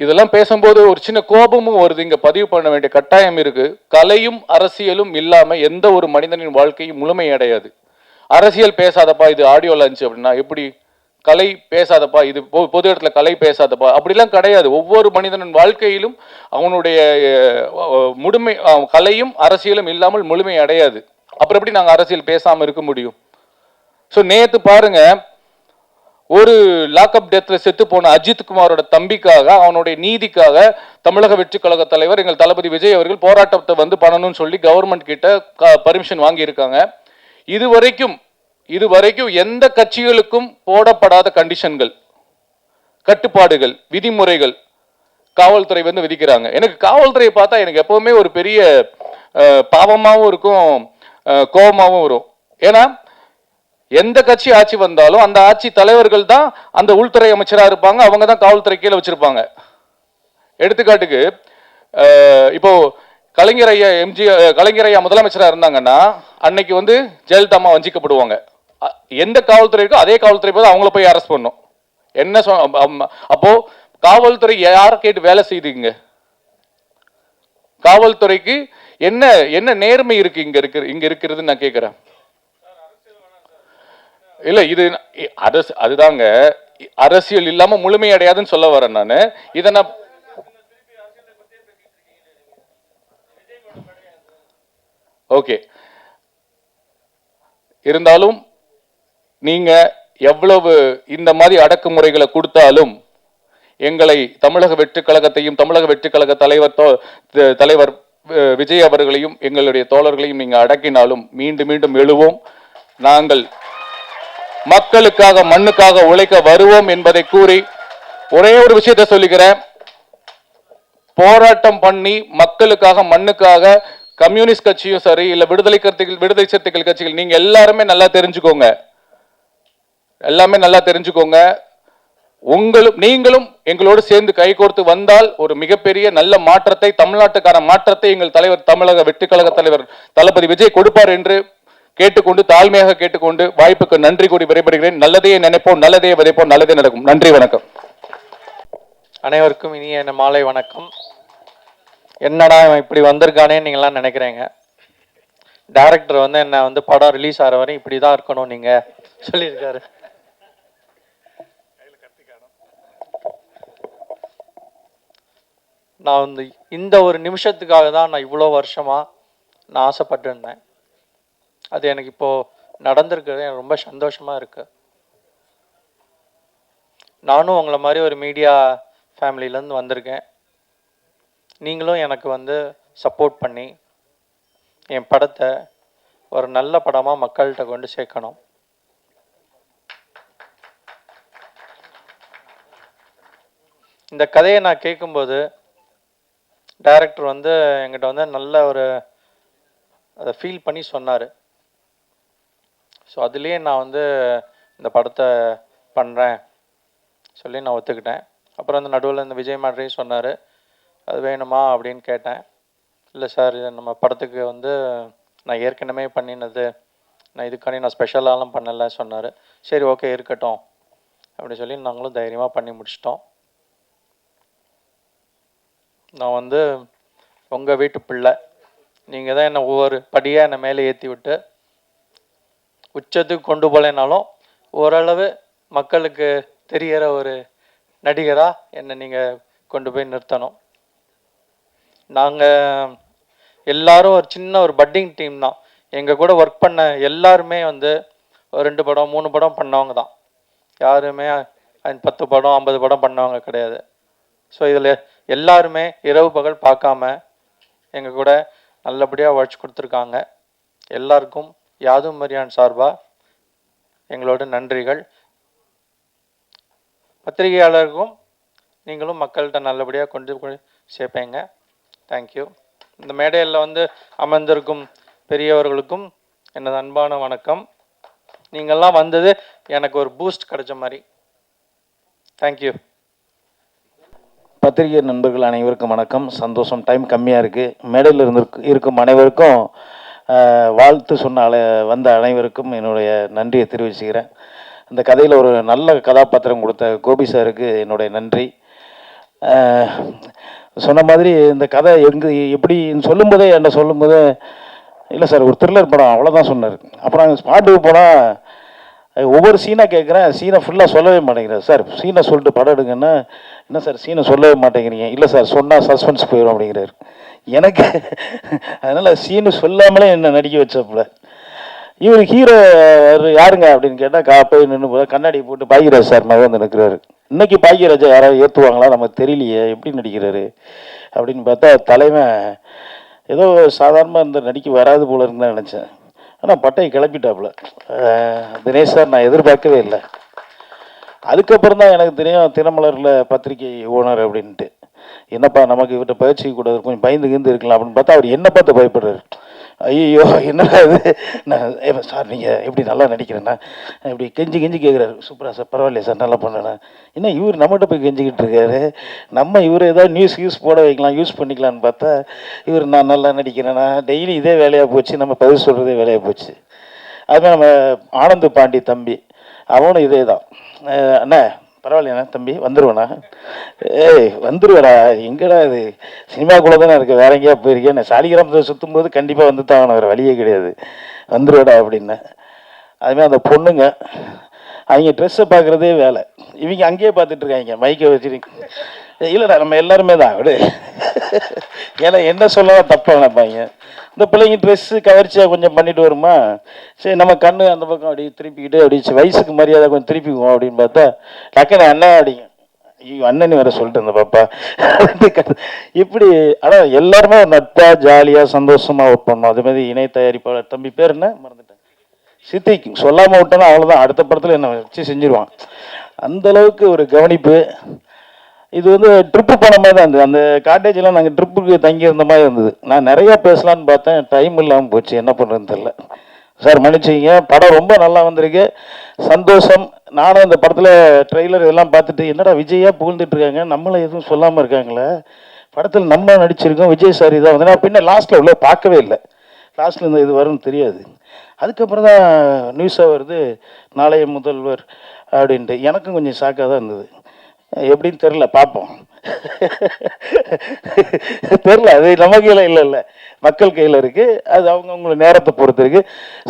இதெல்லாம் பேசும்போது ஒரு சின்ன கோபமும் வருது, இங்கே பதிவு பண்ண வேண்டிய கட்டாயம் இருக்கு. கலையும் அரசியலும் இல்லாமல் எந்த ஒரு மனிதனின் வாழ்க்கையும் முழுமையடையாது. அரசியல் பேசாதப்பா இது ஆடியோ லான்ச் அப்படின்னா எப்படி? கலை பேசாதப்பா இது பொது இடத்துல கலை பேசாதப்பா அப்படிலாம் கிடையாது. ஒவ்வொரு மனிதனின் வாழ்க்கையிலும் அவனுடைய முழுமை, கலையும் அரசியலும் இல்லாமல் முழுமை அடையாது. அப்புறம் எப்படி நாங்கள் அரசியல் பேசாமல் இருக்க முடியும்? ஸோ நேற்று பாருங்க, ஒரு லாக்அப் டெத்தில் செத்து போன அஜித் குமாரோட தம்பிக்காக, அவனுடைய நீதிக்காக தமிழக வெற்றி கழக தலைவர் எங்கள் தளபதி விஜய் அவர்கள் போராட்டத்தை வந்து பண்ணணும்னு சொல்லி கவர்மெண்ட் கிட்ட பர்மிஷன் வாங்கியிருக்காங்க. இதுவரைக்கும் எந்த கட்சிகளுக்கும் போடப்படாத கண்டிஷன்கள், கட்டுப்பாடுகள், விதிமுறைகள் காவல்துறை வந்து விதிக்கிறாங்க. எனக்கு காவல்துறையை பார்த்தா எனக்கு எப்பவுமே ஒரு பெரிய பாவமாகவும் இருக்கும், கோபமாகவும் வரும். ஏன்னா எந்த கட்சி ஆட்சி வந்தாலும் அந்த ஆட்சி தலைவர்கள் தான் அந்த உள்துறை அமைச்சராக இருப்பாங்க, அவங்க தான் காவல்துறை கீழே வச்சிருப்பாங்க. எடுத்துக்காட்டுக்கு இப்போ கலைஞர் ஐயா முதலமைச்சராக இருந்தாங்கன்னா அன்னைக்கு வந்து ஜெயலலிதா அம்மா வஞ்சிக்கப்படுவாங்க. எந்த காவல்துறை இருக்கோ அதே காவல்துறை போது அவங்கள போய் அரெஸ்ட் பண்ணும். என்ன அப்போ காவல்துறை யாரை கேட்டு வேலை செய்யுதுங்க? காவல்துறைக்கு என்ன என்ன நேர்மை இருக்கு இங்க இருக்கிறது நான் கேட்கிறேன். இல்ல இது அதுதாங்க, அரசியல் இல்லாம முழுமை அடையாதுன்னு சொல்ல வரேன் நானு. இதை நான் ஓகே, இருந்தாலும் நீங்க எவ்வளவு இந்த மாதிரி அடக்குமுறைகளை கொடுத்தாலும் எங்களை தமிழக வெற்றி கழகத்தையும் தமிழக வெற்றி கழக தலைவர் விஜய் அவர்களையும் எங்களுடைய தோழர்களையும் நீங்க அடக்கினாலும் மீண்டும் மீண்டும் எழுவோம். நாங்கள் மக்களுக்காக மண்ணுக்காக உழைக்க வருவோம் என்பதை கூறி ஒரே ஒரு விஷயத்தை சொல்லிக்கிறேன். போராட்டம் பண்ணி மக்களுக்காக மண்ணுக்காக கம்யூனிஸ்ட் கட்சியும் சரி, இல்ல விடுதலை சிறுத்தைகள் கட்சிகள், நீங்க எல்லாருமே நல்லா தெரிஞ்சுக்கோங்க, நீங்களும் எங்களோடு சேர்ந்து கைகோர்த்து வந்தால் ஒரு மிகப்பெரிய நல்ல மாற்றத்தை, தமிழ்நாட்டுக்கான மாற்றத்தை எங்கள் தலைவர் தமிழக வெற்றி கழக தலைவர் தளபதி விஜய் கொடுப்பார் என்று கேட்டுக்கொண்டு, தாழ்மையாக கேட்டுக்கொண்டு வாய்ப்புக்கு நன்றி கூறி விடைபெறுகிறேன். நல்லதையே நினைப்போம், நல்லதையே விதைப்போம், நல்லதே நடக்கும். நன்றி, வணக்கம். அனைவருக்கும் இனிய மாலை வணக்கம். என்னடா இவன் இப்படி வந்திருக்கானே நீங்களாம் நினைக்கிறீங்க. டைரக்டர் வந்து என்ன வந்து படம் ரிலீஸ் ஆகிற வரையும் இப்படி தான் இருக்கணும் நீங்க சொல்லியிருக்காரு. நான் வந்து இந்த ஒரு நிமிஷத்துக்காக தான் நான் இவ்வளோ வருஷமா நான் ஆசைப்பட்டு இருந்தேன். அது எனக்கு இப்போ நடந்திருக்கிறது எனக்கு ரொம்ப சந்தோஷமா இருக்கு. நானும் உங்களை மாதிரி ஒரு மீடியா ஃபேமிலியிலேருந்து வந்திருக்கேன். நீங்களும் எனக்கு வந்து சப்போர்ட் பண்ணி என் படத்தை ஒரு நல்ல படமாக மக்கள்கிட்ட கொண்டு சேர்க்கணும். இந்த கதையை நான் கேட்கும்போது டைரக்டர் வந்து என்கிட்ட வந்து நல்ல ஒரு அதை ஃபீல் பண்ணி சொன்னார். ஸோ அதுலேயே நான் வந்து இந்த படத்தை பண்ணுறேன் சொல்லி நான் ஒத்துக்கிட்டேன். அப்புறம் அந்த நடுவில் இந்த விஜய் மேட்ரையும் சொன்னார், அது வேணுமா அப்படின்னு கேட்டேன். இல்லை சார், இது நம்ம படத்துக்கு வந்து நான் ஏற்கனவே பண்ணினது, நான் இதுக்காண்டி நான் ஸ்பெஷலாலாம் பண்ணலை சொன்னார். சரி ஓகே இருக்கட்டும் அப்படி சொல்லி நாங்களும் தைரியமாக பண்ணி முடிச்சிட்டோம். நான் வந்து உங்கள் வீட்டு பிள்ளை, நீங்கள் தான் என்னை ஒவ்வொரு படியாக என்னை மேலே ஏற்றி விட்டு உச்சத்துக்கு கொண்டு போகலைனாலும் ஓரளவு மக்களுக்கு தெரிகிற ஒரு நடிகராக என்னை நீங்கள் கொண்டு போய் நிறுத்தணும். நாங்கள் எல்லாரும் ஒரு சின்ன ஒரு பட்டிங் டீம் தான். எங்கள் கூட ஒர்க் பண்ண எல்லாருமே வந்து ஒரு 2 படம் 3 படம் பண்ணவங்க தான். யாருமே 10 படம் 50 படம் பண்ணவங்க கிடையாது. ஸோ இதில் எல்லாருமே இரவு பகல் பார்க்காம எங்கள் கூட நல்லபடியாக உழைச்சி கொடுத்துருக்காங்க. எல்லாருக்கும் யாதும் மரியான் சார்பாக எங்களோட நன்றிகள். பத்திரிகையாளருக்கும் நீங்களும் மக்கள்கிட்ட நல்லபடியாக கொண்டு போய் சேர்ப்பீங்க. தேங்க்யூ. இந்த மேடையில் வந்து அமர்ந்திருக்கும் பெரியவர்களுக்கும் எனது அன்பான வணக்கம். நீங்கள்லாம் வந்தது எனக்கு ஒரு பூஸ்ட் கிடைச்ச மாதிரி. தேங்க்யூ. பத்திரிகை நண்பர்கள் அனைவருக்கும் வணக்கம். சந்தோஷம். டைம் கம்மியாக இருக்குது. மேடையில் இருக்கும் அனைவருக்கும் வாழ்த்து சொன்ன வந்த அனைவருக்கும் என்னுடைய நன்றியை தெரிவிச்சுக்கிறேன். இந்த கதையில் ஒரு நல்ல கதாபாத்திரம் கொடுத்த கோபி சாருக்கு என்னுடைய நன்றி. சொன்ன மாதிரி இந்த கதை எப்படின்னு சொல்லும்போதே என்ன சொல்லும்போதே இல்லை சார் ஒரு த்ரில்லர் படம் அவ்வளோதான் சொன்னார். அப்புறம் ஸ்பாட்டுக்கு போனால் ஒவ்வொரு சீனாக கேட்குறேன், சீனை ஃபுல்லாக சொல்லவே மாட்டேங்கிறேன். சார் சீனை சொல்லிட்டு படம் எடுங்கன்னா என்ன சார் சீனை சொல்லவே மாட்டேங்கிறீங்க? இல்லை சார் சொன்னால் சஸ்பென்ஸ் போயிடும் அப்படிங்கிறாரு. எனக்கு அதனால் சீனு சொல்லாமலே என்ன நடிக்க வச்சப்பல. இவர் ஹீரோ யாருங்க அப்படின்னு கேட்டால் போய் நின்று கண்ணாடி போட்டு பாக்யராஜ் சார் மாதிரி வந்து நிற்கிறாரு. இன்னைக்கு பாக்யராஜா யாராவது ஏற்றுவாங்களா நமக்கு தெரியலையே, எப்படி நடிக்கிறாரு அப்படின்னு பார்த்தா தலைவன் ஏதோ சாதாரணமாக இந்த நடிக்க வராது போல இருக்குன்னு நினச்சேன். ஆனால் பட்டையை கிளப்பிட்டாப்புல. தினேஷ் சார் நான் எதிர்பார்க்கவே இல்லை. அதுக்கப்புறம் தான் எனக்கு தெரியும் தினமலரில் பத்திரிகை ஓனர் அப்படின்ட்டு. என்னப்பா நமக்கு இவர்கிட்ட பயிற்சி கூட கொஞ்சம் பயந்து கிந்து இருக்கலாம் அப்படின்னு பார்த்தா அவர் என்ன பார்த்து பயப்படுறாரு. ஐயோ என்னடா இது, நான் சார் நீங்கள் எப்படி நல்லா நடிக்கிறேன்னா இப்படி கெஞ்சி கேட்குறாரு. சூப்பரா சார், பரவாயில்லையா சார், நல்லா பண்ணேண்ணா. என்ன இவர் நம்மகிட்ட போய் கெஞ்சிக்கிட்டு இருக்காரு. நம்ம இவர் ஏதாவது யூஸ் போட வைக்கலாம், யூஸ் பண்ணிக்கலான்னு பார்த்தா இவர் நான் நல்லா நடிக்கிறேன்னா டெய்லி இதே வேலையாக போச்சு, நம்ம பதில் சொல்கிறதே வேலையாக போச்சு. அதுமாதிரி நம்ம ஆனந்த் பாண்டி தம்பி அவனும் இதே தான். அண்ணா பரவாயில்லையாண்ணா தம்பி வந்துடுவேண்ணா. வந்துடுவேடா, எங்கடா இது சினிமாக்குள்ளே தானே இருக்கு, வேற எங்கேயா போயிருக்கேன். நான் சாலிகிராமத்தை சுற்றும் போது கண்டிப்பாக வந்து தான் வேறு வழியே கிடையாது, வந்துடுவேடா அப்படின்னு. அதுமாதிரி அந்த பொண்ணுங்க அவங்க ட்ரெஸ்ஸை பார்க்குறதே வேலை, இவங்க அங்கேயே பார்த்துட்டு இருக்காங்க மைக்கை வச்சுட்டு. இல்லைடா நம்ம எல்லாருமே தான் விடு, ஏன்னா என்ன சொல்லலாம் தப்பாக நினைப்பாங்க. இந்த பிள்ளைங்க ட்ரெஸ்ஸு கவர்ச்சியாக கொஞ்சம் பண்ணிட்டு வருமா, சரி நம்ம கண்ணு அந்த பக்கம் அப்படி திருப்பிக்கிட்டு அப்படி வயசுக்கு மரியாதை கொஞ்சம் திருப்பிக்குவோம் அப்படின்னு பார்த்தா டக்குன்னு அண்ணன் அப்படிங்க. ஐயோ அண்ணன் வேற சொல்லிட்டு இருந்த பாப்பா இப்படி. ஆனால் எல்லாருமே நட்பா ஜாலியாக சந்தோஷமாக ஒர்க் பண்ணோம். அதே மாதிரி இணை தயாரிப்பாளர் தம்பி பேர் என்ன மறந்துட்டேன், சித்திக்கு சொல்லாமல் விட்டோன்னா அவ்வளோதான், அடுத்த படத்தில் என்னை வச்சு செஞ்சிருவான். அந்தளவுக்கு ஒரு கவனிப்பு. இது வந்து ட்ரிப்பு போன மாதிரி தான் இருந்தது. அந்த காட்டேஜெலாம் நாங்கள் ட்ரிப்புக்கு தங்கியிருந்த மாதிரி இருந்தது. நான் நிறையா பேசலான்னு பார்த்தேன், டைம் இல்லாமல் போச்சு, என்ன பண்ணுறதுன்னு தெரில. சார் மன்னிச்சிங்க, படம் ரொம்ப நல்லா வந்திருக்கு, சந்தோஷம். நானும் இந்த படத்தில் ட்ரெய்லர் இதெல்லாம் பார்த்துட்டு என்னடா விஜயா புகழ்ந்துட்டு இருக்காங்க, நம்மளை எதுவும் சொல்லாமல் இருக்காங்களே, படத்தில் நம்ம நடிச்சிருக்கோம், விஜய் சார் இதான் வந்து நான் பின்ன லாஸ்ட்டில் உள்ள பார்க்கவே இல்லை. லாஸ்ட்டில் இந்த இது வரும்னு தெரியாது. அதுக்கப்புறம் தான் நியூஸாக வருது நாளைய முதல்வர் அப்படின்ட்டு. எனக்கும் கொஞ்சம் ஷாக்காக தான் இருந்தது. எப்படின்னு தெரில, பார்ப்போம். தெரில, அது நம்ம கையில் இல்லை, மக்கள் கையில் இருக்குது. அது அவங்கவுங்கள நேரத்தை பொறுத்து இருக்குது.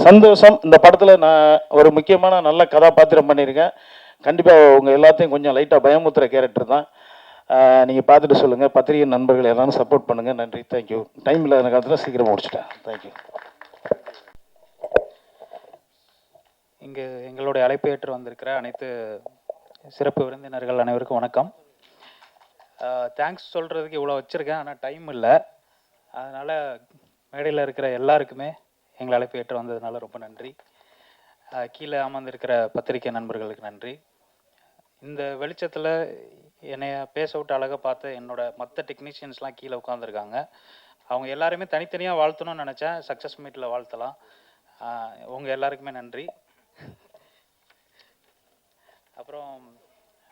சந்தோஷம். இந்த படத்தில் நான் ஒரு முக்கியமான நல்ல கதாபாத்திரம் பண்ணியிருக்கேன். கண்டிப்பாக உங்கள் எல்லாத்தையும் கொஞ்சம் லைட்டாக பயமுத்துற கேரக்டர் தான். நீங்கள் பார்த்துட்டு சொல்லுங்கள். பத்திரிகை நண்பர்கள் எல்லாரும் சப்போர்ட் பண்ணுங்கள். நன்றி, தேங்க்யூ. டைம் இல்லாத காலத்தில் சீக்கிரம் முடிச்சிட்டேன். தேங்க்யூ. இங்கே எங்களுடைய அழைப்பு ஏற்று வந்திருக்கிற அனைத்து சிறப்பு விருந்தினர்கள் அனைவருக்கும் வணக்கம். தேங்க்ஸ் சொல்கிறதுக்கு இவ்வளோ வச்சுருக்கேன், ஆனால் டைம் இல்லை. அதனால் மேடையில் இருக்கிற எல்லாருக்குமே எங்களை அழைப்பு ஏற்று வந்ததுனால ரொம்ப நன்றி. கீழே அமர்ந்திருக்கிற பத்திரிகை நண்பர்களுக்கு நன்றி. இந்த வெளிச்சத்தில் என்னைய பேச விட்டு அழகாக பார்த்து என்னோட மற்ற டெக்னீஷியன்ஸ்லாம் கீழே உட்காந்துருக்காங்க. அவங்க எல்லாருமே தனித்தனியாக வாழ்த்தணும்னு நினச்சேன், சக்ஸஸ் மீட்டில் வாழ்த்தலாம். உங்கள் எல்லாருக்குமே நன்றி. அப்புறம்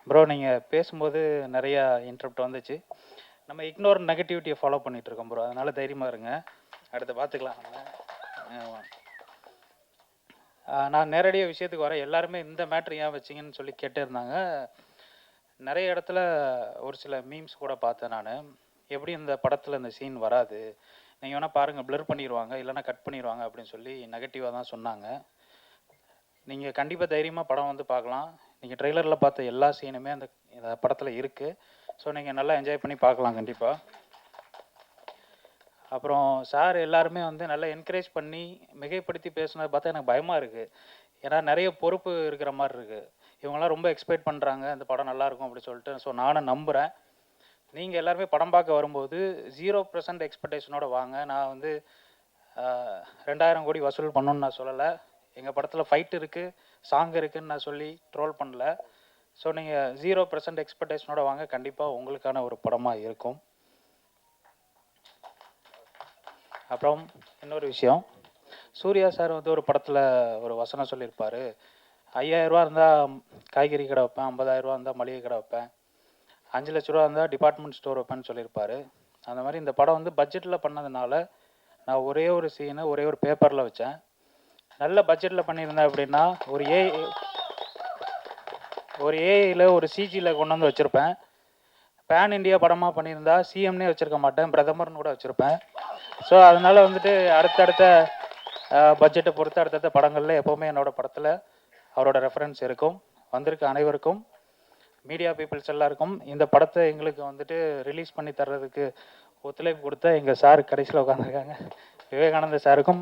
ப்ரோ நீங்கள் பேசும்போது நிறையா இன்டரப்ட் வந்துச்சு. நம்ம இக்னோர் நெகட்டிவிட்டியை ஃபாலோ பண்ணிகிட்ருக்கோம் ப்ரோ, அதனால் தைரியமாக இருங்க, அடுத்து பார்த்துக்கலாம். நம்ம நான் நேரடியாக விஷயத்துக்கு வரேன். எல்லாருமே இந்த மேட்ரு ஏன் வச்சிங்கன்னு சொல்லி கேட்டே இருந்தாங்க. நிறைய இடத்துல ஒரு சில மீம்ஸ் கூட பார்த்தேன் நான். எப்படி இந்த படத்தில் இந்த சீன் வராது, நீங்கள் வேணால் பாருங்கள், ப்ளர் பண்ணிடுவாங்க, இல்லைனா கட் பண்ணிடுவாங்க அப்படின்னு சொல்லி நெகட்டிவாக தான் சொன்னாங்க. நீங்கள் கண்டிப்பாக தைரியமாக படம் வந்து பார்க்கலாம். நீங்கள் ட்ரெய்லரில் பார்த்த எல்லா சீனுமே அந்த படத்தில் இருக்குது. ஸோ நீங்கள் நல்லா என்ஜாய் பண்ணி பார்க்கலாம் கண்டிப்பாக. அப்புறம் சார் எல்லாருமே வந்து நல்லா என்கரேஜ் பண்ணி மிகைப்படுத்தி பேசுனதை பார்த்தா எனக்கு பயமாக இருக்குது. ஏன்னா நிறைய பொறுப்பு இருக்கிற மாதிரி இருக்குது. இவங்களாம் ரொம்ப எக்ஸ்பெக்ட் பண்ணுறாங்க இந்த படம் நல்லாயிருக்கும் அப்படின்னு சொல்லிட்டு. ஸோ நானும் நம்புகிறேன். நீங்கள் எல்லாருமே படம் பார்க்க வரும்போது 0% எக்ஸ்பெக்டேஷனோட வாங்க. நான் வந்து 2000 கோடி வசூல் பண்ணணுன்னு நான் சொல்லலை. எங்கள் படத்தில் ஃபைட் இருக்குது, சாங் இருக்குதுன்னு நான் சொல்லி ட்ரோல் பண்ணல. ஸோ நீங்கள் 0% எக்ஸ்பெக்டேஷனோட வாங்க, கண்டிப்பாக உங்களுக்கான ஒரு படமாக இருக்கும். அப்புறம் இன்னொரு விஷயம், சூர்யா சார் வந்து ஒரு படத்தில் ஒரு வசனம் சொல்லியிருப்பார், 5000 ரூபா இருந்தால் காய்கறி கடை வைப்பேன், 50,000 ரூபா இருந்தால் மளிகை கடை வைப்பேன், 5 லட்ச ரூபா இருந்தால் டிபார்ட்மெண்ட் ஸ்டோர் வைப்பேன்னு சொல்லியிருப்பார். அந்த மாதிரி இந்த படம் வந்து பட்ஜெட்டில் பண்ணதுனால நான் ஒரே ஒரு சீனை ஒரே ஒரு பேப்பரில் வச்சேன். நல்ல பட்ஜெட்டில் பண்ணியிருந்தேன் அப்படின்னா ஒரு ஏஐயில் ஒரு சிஜியில் கொண்டு வந்து வச்சுருப்பேன். பேன் இண்டியா படமாக பண்ணியிருந்தா சிஎம்னே வச்சுருக்க மாட்டேன், பிரதமர்னு கூட வச்சுருப்பேன். ஸோ அதனால் வந்துட்டு அடுத்தடுத்த பட்ஜெட்டை பொறுத்து அடுத்தடுத்த படங்களில் எப்போவுமே என்னோடய படத்தில் அவரோட ரெஃபரன்ஸ் இருக்கும். வந்திருக்க அனைவருக்கும், மீடியா பீப்புள்ஸ் எல்லாருக்கும், இந்த படத்தை எங்களுக்கு வந்துட்டு ரிலீஸ் பண்ணி தர்றதுக்கு ஒத்துழைப்பு கொடுத்த எங்கள் சார் கடைசியில் உட்காந்துருக்காங்க விவேகானந்த சாருக்கும்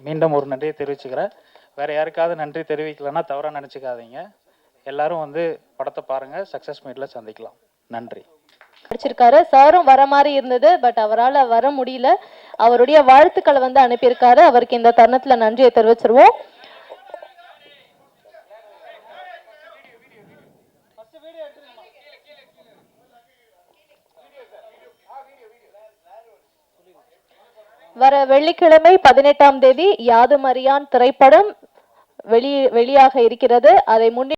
மீண்டும் ஒரு நன்றியை தெரிவிச்சுக்கிறேன். வேறு யாருக்காவது நன்றி தெரிவிக்கலைன்னா தவறாக நினச்சிக்காதீங்க. எல்லாரும் வந்து படத்தை பாருங்கள், சக்ஸஸ் மீட்டில் சந்திக்கலாம். நன்றி. படிச்சிருக்காரு. சாரும் வர மாதிரி இருந்தது, பட் அவரால் வர முடியல. அவருடைய வாழ்த்துக்களை வந்து அனுப்பியிருக்காரு. அவருக்கு இந்த தருணத்தில் நன்றியை தெரிவிச்சிருவோம். வர வெள்ளிக்கிழமை 18ஆம் தேதி யாதும் அறியான் திரைப்படம் வெளியாக இருக்கிறது. அதை முன்னிட்டு